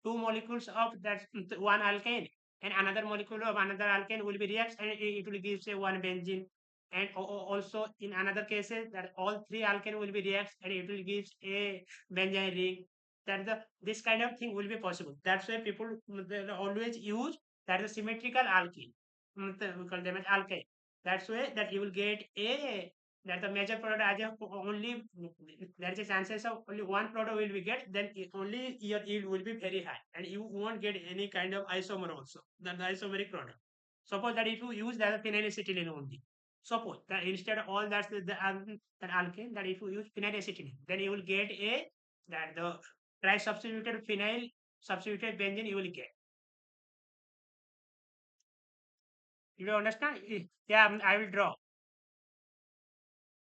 two molecules of that one alkane and another molecule of another alkane will be reacts, and it will give say one benzene. And also in another cases that all three alkane will be reacts and it will give a benzene ring. That the this kind of thing will be possible. That's why people they always use that the symmetrical alkene. We call them as alkyne. That's why that you will get a that the major product as a only there is a chances of only one product will be get, then only your yield will be very high and you won't get any kind of isomer also, the isomeric product. Suppose that if you use that phenylacetylene only, suppose that instead of all that alkane, that if you use phenylacetylene, then you will get a that the tri substituted phenyl substituted benzene you will get. You understand? Yeah, I will draw.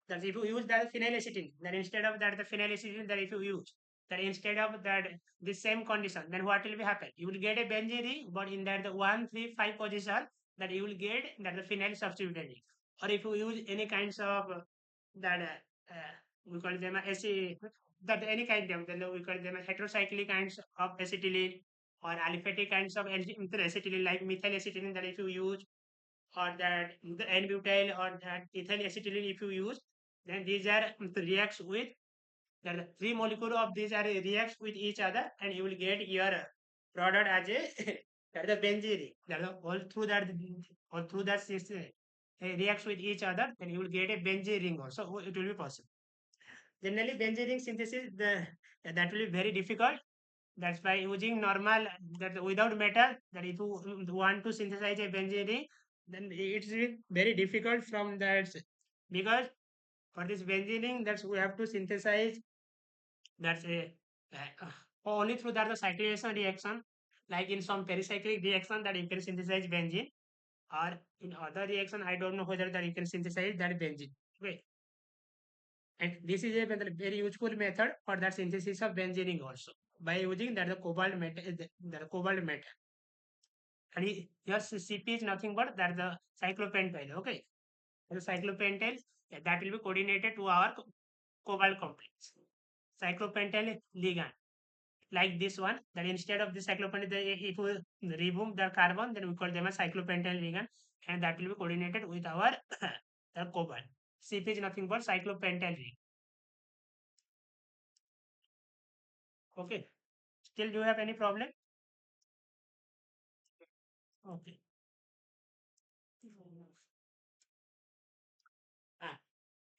That if you use that phenylacetylene, then instead of that the phenylacetylene, that if you use that instead of that the same condition, then what will be happen? You will get a benzene ring, but in that the 1, 3, 5 position, that you will get that the phenyl substituted ring. Or if you use any kinds of that we call them acid, that any kind of then we call them heterocyclic kinds of acetylene or aliphatic kinds of acetylene like methyl acetylene, that if you use, or that the N-butyl or that ethyl acetylene if you use, then these are reacts with the three molecule of these are reacts with each other, and you will get your product as a that the benzene. That all through that system reacts with each other, then you will get a benzene ring also. It will be possible. Generally, benzene ring synthesis that will be very difficult. That's why using normal that without metal, that if you want to synthesize a benzene ring, then it's very difficult from that, because for this benzene ring that's we have to synthesize that's a only through that the cyclization reaction, like in some pericyclic reaction that you can synthesize benzene, or in other reaction I don't know whether that you can synthesize that benzene. Okay, and this is a very useful method for the synthesis of benzene also by using that the cobalt metal, the cobalt metal. And your CP is nothing but that the cyclopentyl. Okay, the cyclopentyl, that will be coordinated to our cobalt complex. Cyclopentyl ligand like this one. That instead of the cyclopentyl, if we remove the carbon, then we call them a cyclopentyl ligand, and that will be coordinated with our the cobalt. CP is nothing but cyclopentyl ring. Okay. Still, do you have any problem? Okay. Ah,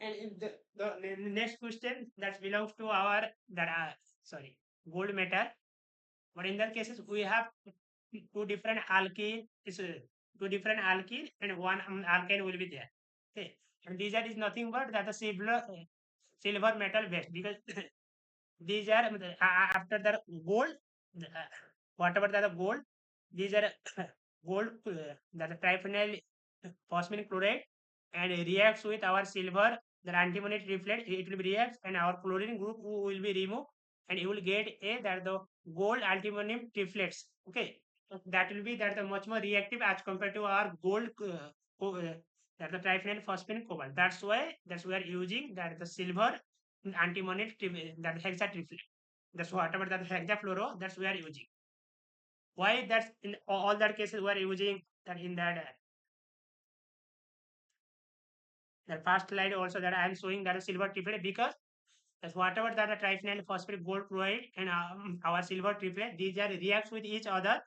and in the next question that belongs to our that sorry gold metal, but in that cases we have two different alkene is two different alkene and one alkane will be there. Okay, and these are is nothing but that the silver metal base, because these are after the gold, whatever the gold, these are gold that the triphenyl phosphine chloride, and reacts with our silver, the antimonate reflect, it will be reacts and our chlorine group will be removed, and you will get a that the gold antimony reflects. Okay, so that will be that the much more reactive as compared to our gold that the triphenyl phosphine cobalt. That's we are using that the silver antimony that hexa triplet. That's whatever that hexafluoro that's we are using. Why that's in all that cases we are using that in that first slide also that I am showing that a silver triplet, because that's whatever that a triphenyl phosphate gold chloride and our silver triplet, these are reacts with each other,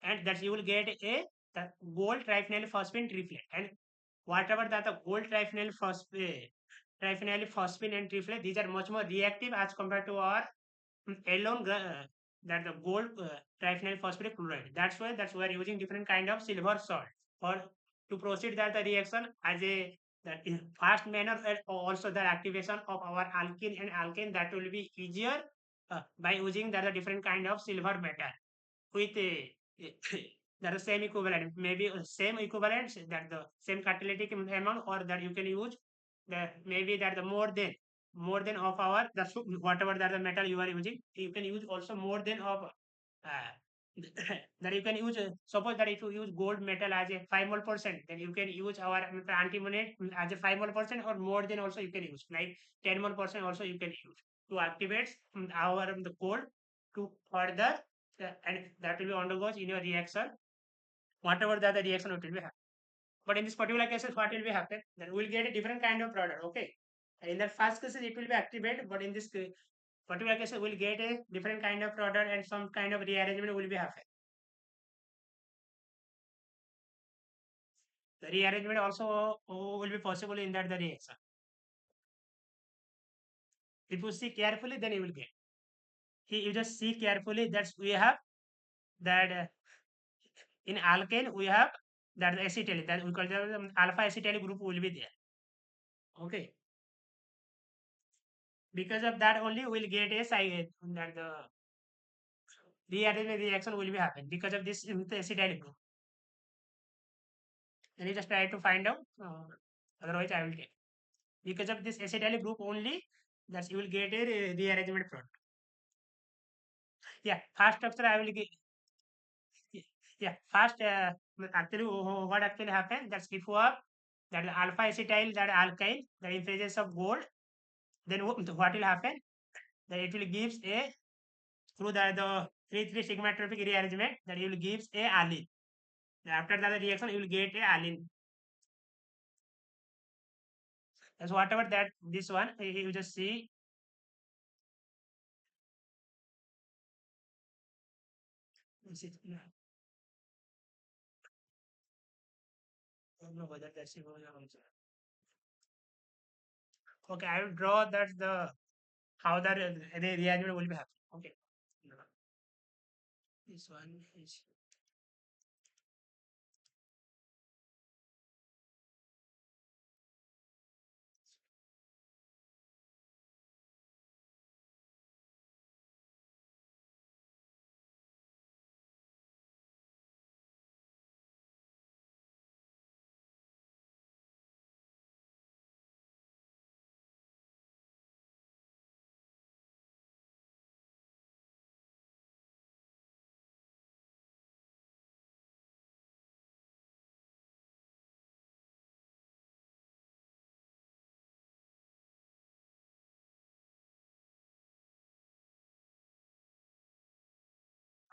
and that you will get a the gold triphenyl phosphine triplet, and whatever that the gold triphenyl phosphine and triplet, these are much more reactive as compared to our alone that the gold triphenyl phosphate chloride. That's why we are using different kind of silver salt for to proceed that the reaction as a that in fast manner, and also the activation of our alkene and alkane that will be easier by using that the different kind of silver metal with a that is same equivalent, maybe same equivalent, that the same catalytic amount, or that you can use the maybe that the more than of our the whatever that the metal you are using, you can use also more than of that you can use, suppose that if you use gold metal as a 5 mole percent, then you can use our antimonade as a 5 mole percent, or more than also you can use, like 10 mole percent also you can use to activate our the gold to further, and that will be undergoes in your reaction, whatever the other reaction it will be happen. But in this particular case, what will be happen? Then we'll get a different kind of product. Okay. In the first case, it will be activated, but in this particular case, we'll get a different kind of product and some kind of rearrangement will be happen. The rearrangement also will be possible in that the reaction. If you see carefully, then you will get. You just see carefully that we have that in alkane we have that the acetyl, that we call the alpha acetyl group will be there. Okay. Because of that only we'll get a side that the rearrangement reaction will be happen because of this acetyl group. And you just try to find out. Otherwise, I will get because of this acetyl group only. That you will get a rearrangement product. Yeah, fast structure I will get. Yeah, fast. Actually, what actually happened? That's if you have that alpha acetyl, that alkyl, that in presence of gold, then what will happen? That it will gives a through the 3,3 sigmatropic rearrangement that you will gives a allene. After that reaction, you will get a allene. So whatever that this one, you just see. I don't know whether that's even also. Okay, I will draw that the how the rearrangement will be happening. Okay. No, this one is,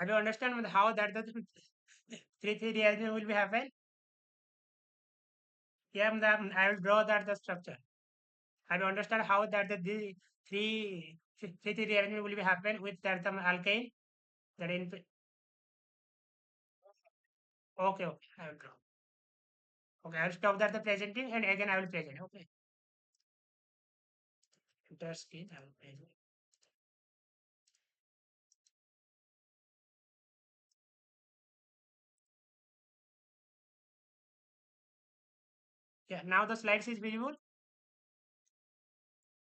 I don't understand how that the 3,3 rearrangement will be happen. Yeah, I will draw that the structure. I will understand how that the three rearrangement will be happen with that some alkane that in. Okay, okay, I will draw. Okay, I will stop that the presenting and again I will present. Okay, enter screen. I will present. Yeah, now the slides is visible.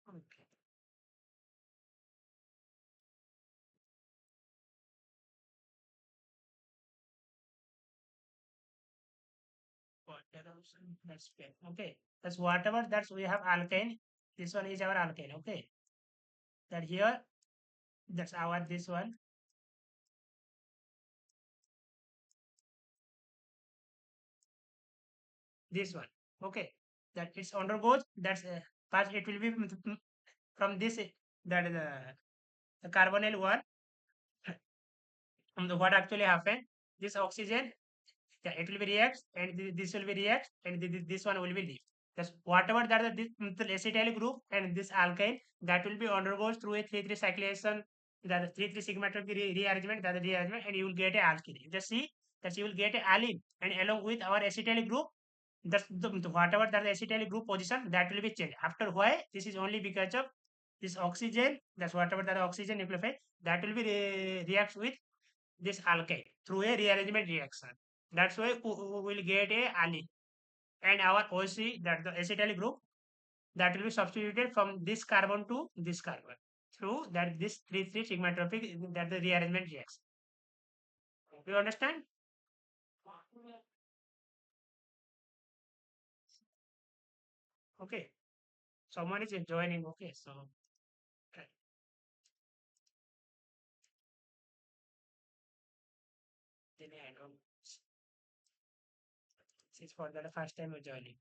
Okay. That's fair. Okay. That's whatever that's we have alkane. This one is our alkane. Okay. That here, that's our this one. This one. Okay. That it's undergoes. That's first it will be from this that is the carbonyl one. What actually happened? This oxygen, yeah, it will be reacts and this will be react and this one will be leave. That's whatever that the, the acetyl group and this alkyne that will be undergoes through a 3,3 cyclation, that is 3,3 sigmatic rearrangement, that is rearrangement, and you will get a alkene. You just see that you will get a allene, and along with our acetyl group, that's whatever that the acetyl group position that will be changed. After why this is only because of this oxygen. That's whatever that oxygen nucleophile that will be reacts with this alkyne through a rearrangement reaction. That's why we will get a allene. And our OC, that the acetyl group, that will be substituted from this carbon to this carbon through that this 3,3 sigmatropic, that the rearrangement reaction. Do you understand? Okay. Someone is joining. Okay. So is for the first time of joining.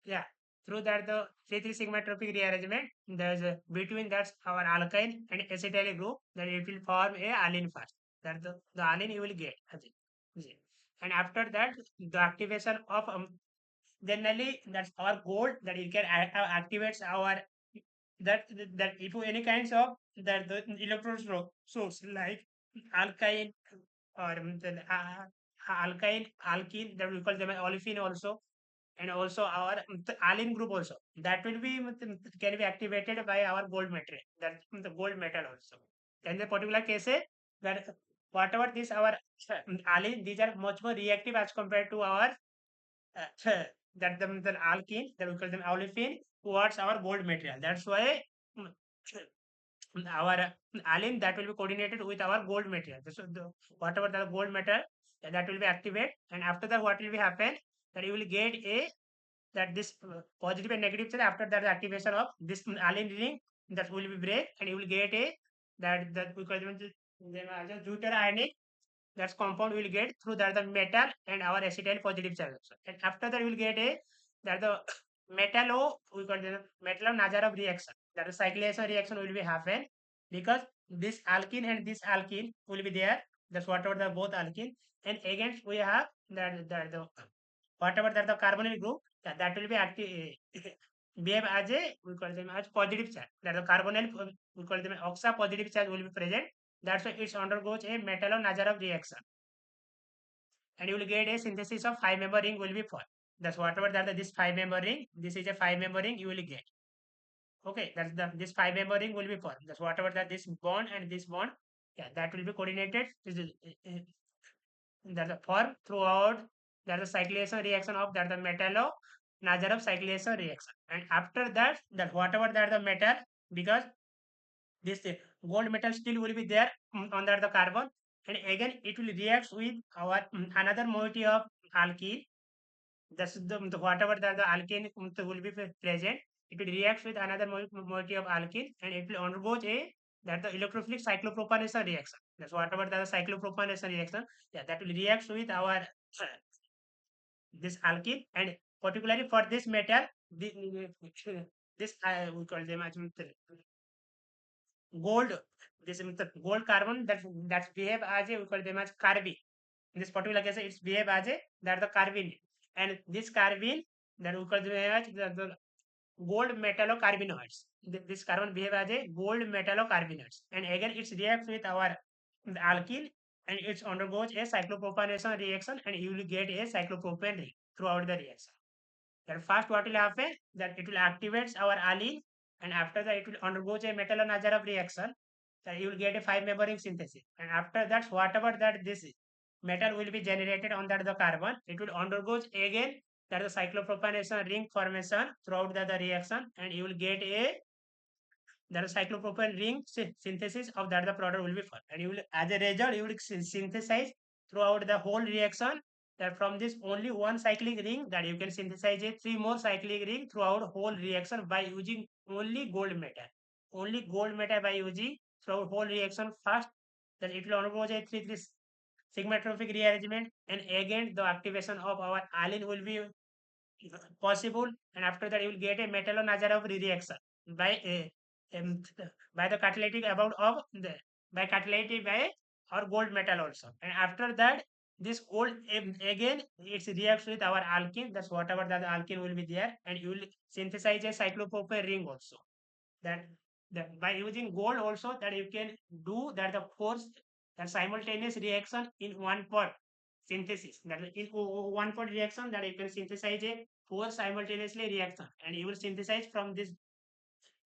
Yeah, through that the 3 sigma tropic rearrangement, there's a between that's our alkyne and acetyl group, that it will form a alene first. That the alene you will get. Okay. And after that, the activation of generally that's our goal that it can activates our that that if any kinds of that the electron source like alkyne or alkyne alkene, that we call them olefin also, and also our alene group also, that will be can be activated by our gold metal, that the gold metal also. In the particular case that whatever this our alene, these are much more reactive as compared to our that the alkene, that we call them olefin, towards our gold material. That's why mm, our alene that will be coordinated with our gold material. So whatever the gold metal, that will be activated, and after that what will be happen, that you will get a that this positive and negative charge, after that the activation of this alene ring, that will be break, and you will get a that we call them as a deuter ionic, that's compound will get through that the metal and our acetyl positive charge also. And after that we will get a that the metallo, we call the metallo Nazarov reaction, that the cyclation reaction will be happen, because this alkene and this alkene will be there, that's whatever the both alkene, and against we have that the whatever that the carbonyl group, that will be active behave as a, we call them as positive charge, that the carbonyl we call them oxa positive charge will be present. That's why it undergoes a metallo Nazarov reaction, and you will get a synthesis of 5 member ring will be formed. That's whatever that this 5 member ring, this is a 5 member ring you will get. Okay, that's the this 5 member ring will be formed. That's whatever that this bond and this bond, yeah, that will be coordinated. This is that the form throughout that the cyclation reaction of that the metallo Nazarov cyclation reaction. And after that, that whatever that the metal, because this gold metal still will be there under the carbon, and again it will react with our another moiety of alkene. That's the whatever the alkene will be present, it will react with another moiety of alkene, and it will undergo a that the electrophilic cyclopropanation reaction. That's whatever the cyclopropanation reaction, yeah, that will react with our this alkene, and particularly for this metal, this we call them as gold, this is the gold carbon that behave as a, we call them as carbene. In this particular case it's behave as a that the carbene, and this carbene that we call them as the gold metallocarbenoids. This carbon behave as a gold metallocarbenoids, and again it reacts with our alkyl, and it undergoes a cyclopropanation reaction, and you will get a cyclopropane ring throughout the reaction. Then first what will happen, that it will activate our alene, and after that it will undergo a metallo-Nazarov reaction, that you will get a 5 member ring synthesis. And after that whatever that this metal will be generated on that the carbon, it will undergo again that the cyclopropanation ring formation throughout the reaction, and you will get a that cyclopropane ring synthesis of that the product will be formed, and you will as a result you will synthesize throughout the whole reaction, that from this only one cyclic ring, that you can synthesize a 3 more cyclic ring throughout whole reaction by using only gold metal, by using throughout whole reaction first, that it will undergo a 3 sigmatropic rearrangement, and again the activation of our alene will be possible, and after that you will get a metallo-Nazarov reaction by a by the catalytic amount of the by catalytic by or gold metal also. And after that this gold again it reacts with our alkene, that's whatever that the alkene will be there, and you will synthesize a cyclopropane ring also, that by using gold also, that you can do that the force that simultaneous reaction in one pot synthesis, that in one pot reaction, that you can synthesize a four simultaneously reaction, and you will synthesize from this,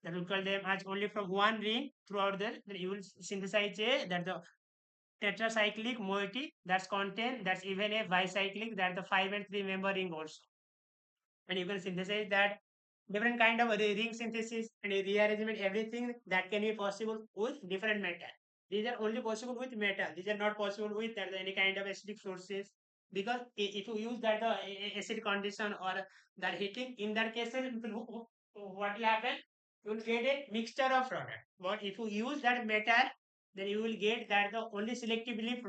that we call them as only from one ring throughout the, then you will synthesize a that the tetracyclic moiety that's contain, that's even a bicyclic, that the 5 and 3 member ring also, and you can synthesize that different kind of ring synthesis and rearrangement, everything that can be possible with different metal. These are only possible with metal. These are not possible with any kind of acidic sources, because if you use that acid condition or that heating, in that case what will happen, you will get a mixture of product. But if you use that metal, then you will get that the only selectively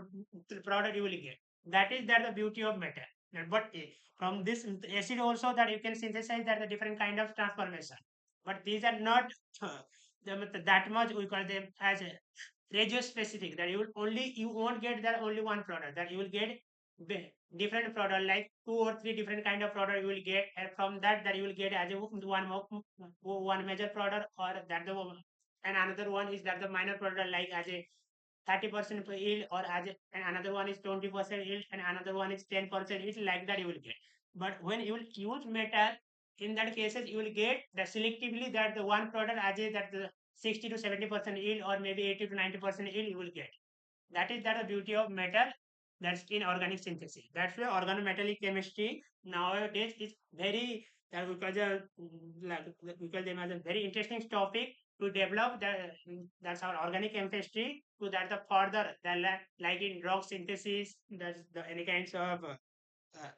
product you will get. That is that the beauty of metal. But from this acid also, that you can synthesize that the different kind of transformation. But these are not that much, we call them as a ratio specific, that you won't get that only one product, that you will get different product, like two or three different kind of product you will get, and from that you will get as a one major product, or that the and another one is that the minor product, like as a 30% yield, or and another one is 20% yield, and another one is 10% yield, like that you will get. But when you will use metal, in that cases you will get the selectively that the one product as a that the 60 to 70% yield, or maybe 80 to 90% yield you will get. That is that the beauty of metal, that's in organic synthesis. That's why organometallic chemistry nowadays is very, that because them as a very interesting topic to develop. That's our organic chemistry to that the further like in drug synthesis, that's the any kinds of uh,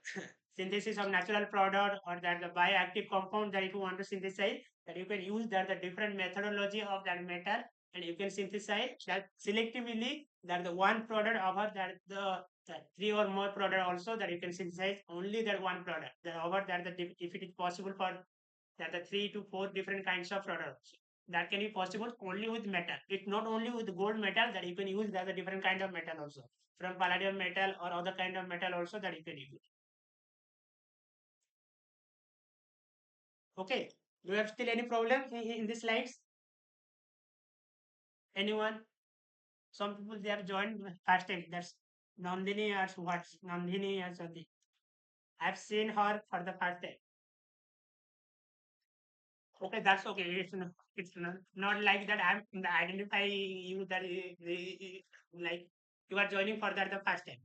synthesis of natural product, or that the bioactive compound that if you want to synthesize, that you can use that the different methodology of that metal, and you can synthesize that selectively, that the one product over that three or more product also, that you can synthesize only that one product, that over that if it is possible for that the three to four different kinds of products, that can be possible only with metal. It's not only with gold metal, that you can use that the different kind of metal also, from palladium metal or other kind of metal also, that you can use. Okay. Do you have still any problem in the slides? Anyone? Some people they have joined first time. That's Nandini or what? Nandini or something. I've seen her for the first time. Okay, that's okay. It's not like that. I'm identify you that like you are joining for that the first time.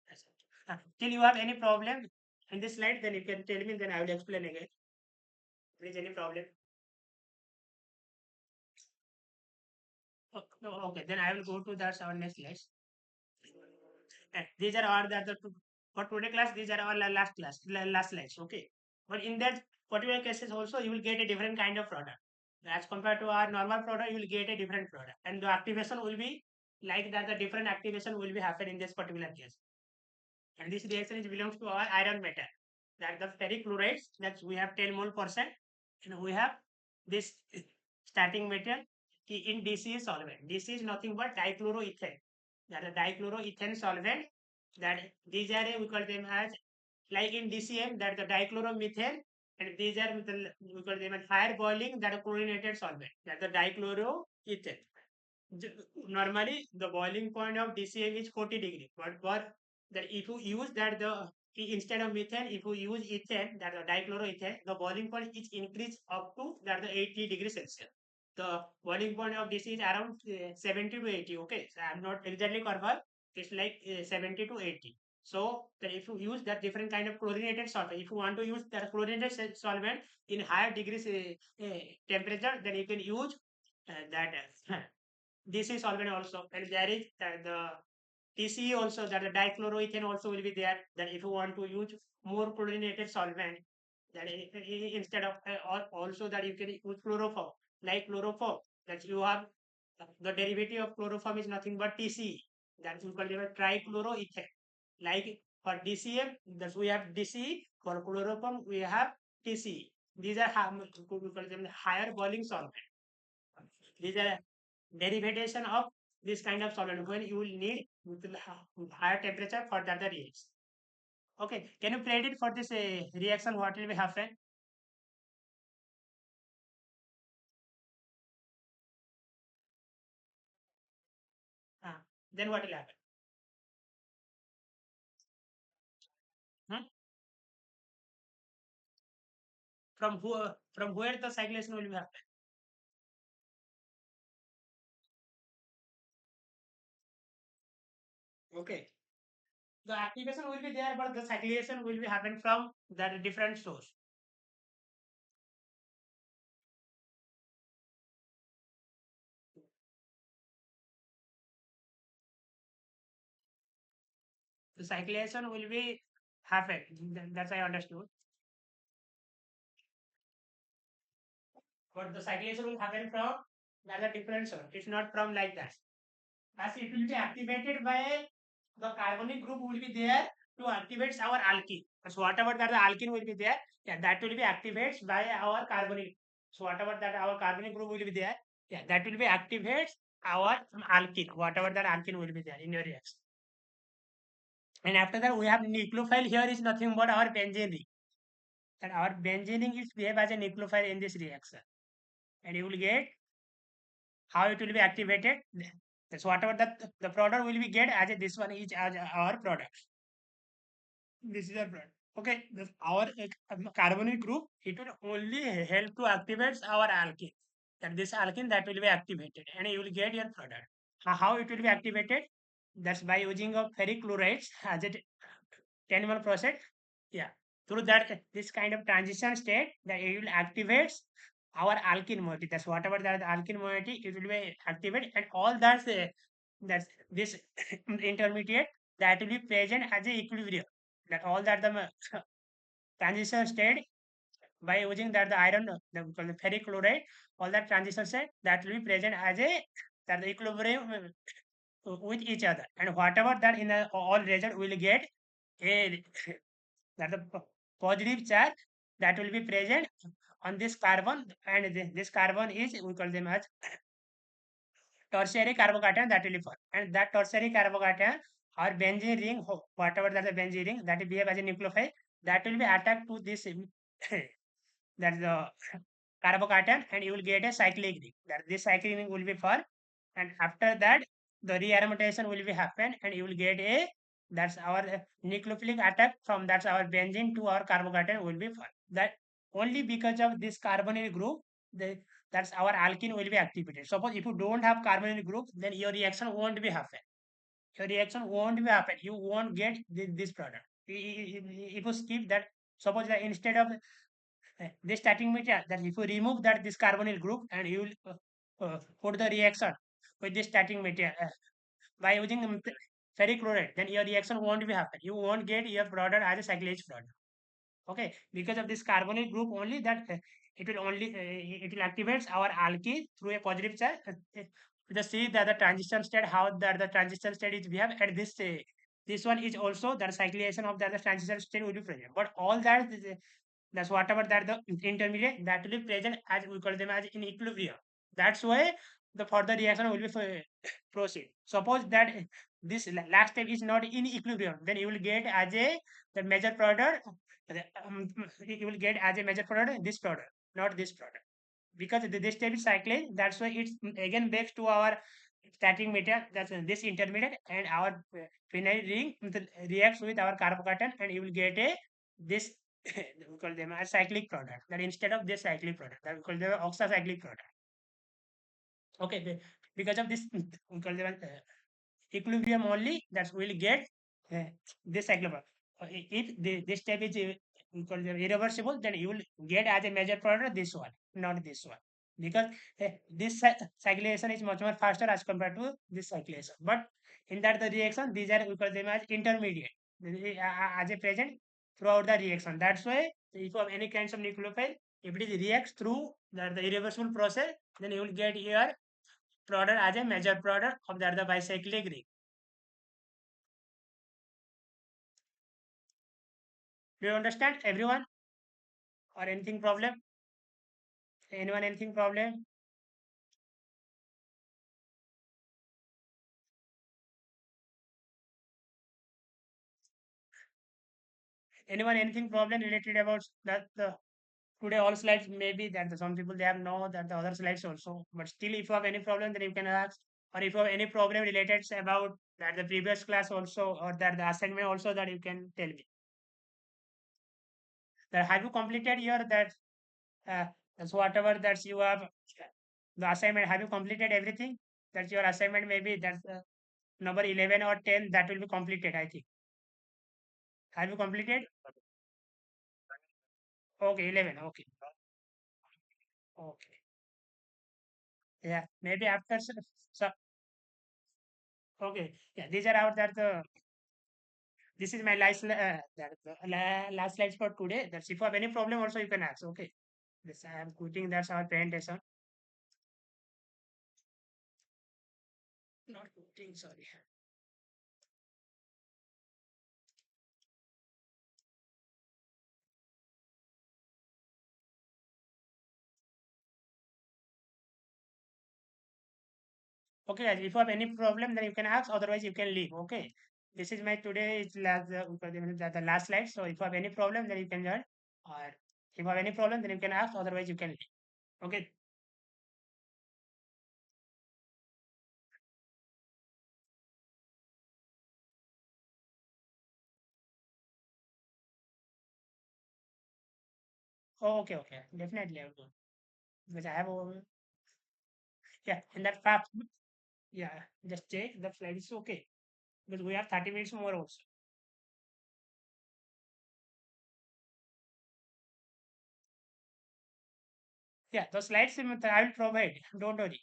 That's it. Till you have any problem in this slide, then you can tell me. Then I will explain again. If there is any problem. Okay, then I will go to that our next slide. These are all for today class. These are our last slides. Okay, but in that particular cases also, you will get a different kind of product as compared to our normal product. You will get a different product, and the activation will be like that. The different activation will be happen in this particular case, and this reaction is belongs to our iron metal. That the ferric chlorides, that we have 10 mole percent, and we have this starting metal in DC solvent. This is nothing but dichloroethane. That is dichloroethane solvent. That these are we call them as, like in DCM, that the dichloromethane, and these are we call them as higher boiling, that are chlorinated solvent. That the dichloroethane. Normally the boiling point of DCM is 40 degrees, but for that if you use that instead of methane, if you use ethane, that the dichloroethane, the boiling point is increased up to that the 80 degrees Celsius. The boiling point of this is around 70 to 80. Okay, so I'm not exactly confirmed. It's like 70 to 80. So that if you use that different kind of chlorinated solvent, if you want to use that chlorinated solvent in higher degrees temperature, then you can use that this is solvent also, and there is the TCE also, that the dichloroethane also will be there. That if you want to use more chlorinated solvent, that instead of also that you can use chloroform, like chloroform, that you have the derivative of chloroform is nothing but TCE. That's we call it trichloroethane. Like for DCM, that we have DCE. For chloroform, we have TCE. These are we call them higher boiling solvent. These are derivation of this kind of solvent when you will need higher temperature for that the reaction. Okay, can you predict for this reaction what will be happen? Then what will happen? Hmm? From where the cyclation will be happen? Okay, the activation will be there, but the cyclation will be happen from that different source. the cyclization will be happen. That's I understood. But the cyclization will happen from another different source. It's not from like that. As it will be activated by the carbonic group will be there to activate our alkene. So whatever that the alkene will be there, yeah, that will be activated by our carbonic. So whatever that our carbonic group will be there, yeah, that will be activates our alkene. Whatever that alkene will be there in your reaction. And after that, we have nucleophile. Here is nothing but our benzene ring. And our benzene ring is behave as a nucleophile in this reaction. And you will get how it will be activated. That's whatever that the product will be get as a, this one is as our product. This is our product. Okay, our carbonyl group it will only help to activate our alkene. And this alkene that will be activated, and you will get your product. How it will be activated? That's by using of ferric chlorides as a 10 mol process. Yeah, through that this kind of transition state that it will activate our alkene moiety. That's whatever that alkene moiety it will be activated, and all that's this intermediate that will be present as a equilibrium. That all that the transition state by using that the iron the ferric chloride, all that transition state that will be present as a that the equilibrium with each other, and whatever that in all region will get a that the positive charge that will be present on this carbon, and this carbon is we call them as tertiary carbocation that will be formed, and that tertiary carbocation or benzene ring whatever that the benzene ring that will behave as a nucleophile that will be attached to this that the carbocation, and you will get a cyclic ring. That this cyclic ring will be formed, and after that the rearomatization will be happen, and you will get a that's our nucleophilic attack from that's our benzene to our carbocation will be formed. That only because of this carbonyl group the that's our alkene will be activated. Suppose if you don't have carbonyl group, then your reaction won't be happen. Your reaction won't be happen. You won't get this product. If you skip that, suppose that instead of this starting material, that if you remove that this carbonyl group and you will put the reaction with this starting material by using ferric chloride, then your reaction won't be happen. You won't get your product as a cyclase product. Okay, because of this carbonyl group only that it will only it will activate our alkene through a positive charge. Just see that the transition state how that the transition state is we have at this one is also that cyclization of that the transition state will be present. But all that that's whatever that the intermediate that will be present as we call them as in equilibrium. That's why the further reaction will be proceed. Suppose that this last step is not in equilibrium, then you will get as a the major product. You will get as a major product this product, not this product, because this step is cycling. That's why it's again back to our starting material. That's this intermediate, and our phenyl ring reacts with our carbocation, and you will get a this we call them a cyclic product. That instead of this cyclic product, that we call them oxocyclic product. Okay, because of this we call them equilibrium only. That will get uh, this cyclic product. If this step is we call them irreversible, then you will get as a major product this one, not this one, because this cyclization is much more faster as compared to this cyclization. But in that the reaction, these are we call them as intermediate as a present throughout the reaction. That's why if you have any kinds of nucleophile, if it is reacts through the irreversible process, then you will get your product as a major product of the bicyclic ring. Do you understand, everyone, or anything problem? Anyone anything problem? Anyone anything problem related about that? Today all slides maybe that some people they have know that the other slides also. But still, if you have any problem, then you can ask. Or if you have any problem related about that the previous class also, or that the assignment also, that you can tell me. That have you completed your that that's whatever that you have the assignment, have you completed everything? That's your assignment maybe that's number 11 or 10 that will be completed, I think. Have you completed? Okay, 11. Okay. Okay. Yeah. Maybe after so okay. Yeah. These are our that the This is my last slides for today. That's if you have any problem, also you can ask. Okay. This I am quitting. That's our presentation. Not quitting. Sorry. Okay, guys. If you have any problem, then you can ask. Otherwise, you can leave. Okay. This is my today. It's the last slide. So if you have any problem, then you can join. Or if you have any problem, then you can ask. Otherwise, you can leave. Okay. Oh, okay. Okay. Definitely, I will do. Because I have yeah. In that fact, yeah. Just check the slide is okay. Because we have 30 minutes more also. Yeah, those slides I will provide. Don't worry.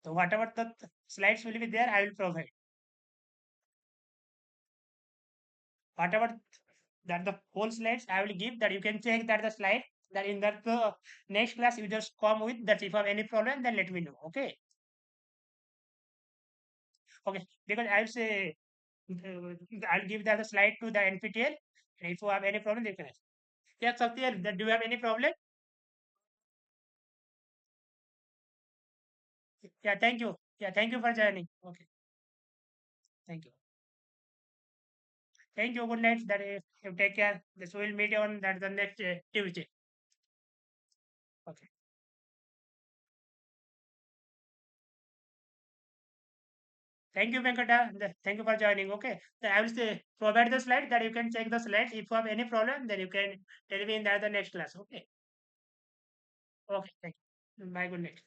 So whatever the slides will be there, I will provide. Whatever that the whole slides I will give that you can check that the slide that in that next class you just come with that if you have any problem then let me know. Okay. Okay. Because I'll say I'll give that the slide to the NPTL and if you have any problem you can ask. Yeah, Satya, do you have any problem? Yeah, thank you. Yeah, thank you for joining. Okay. Thank you. Thank you. Good night. That you take care. This will meet on that the next Tuesday. Okay. Thank you, Venkata. Thank you for joining. Okay. So I will say provide the slide that you can check the slides. If you have any problem, then you can tell me in the next class. Okay. Okay. Thank you. Bye. Good night.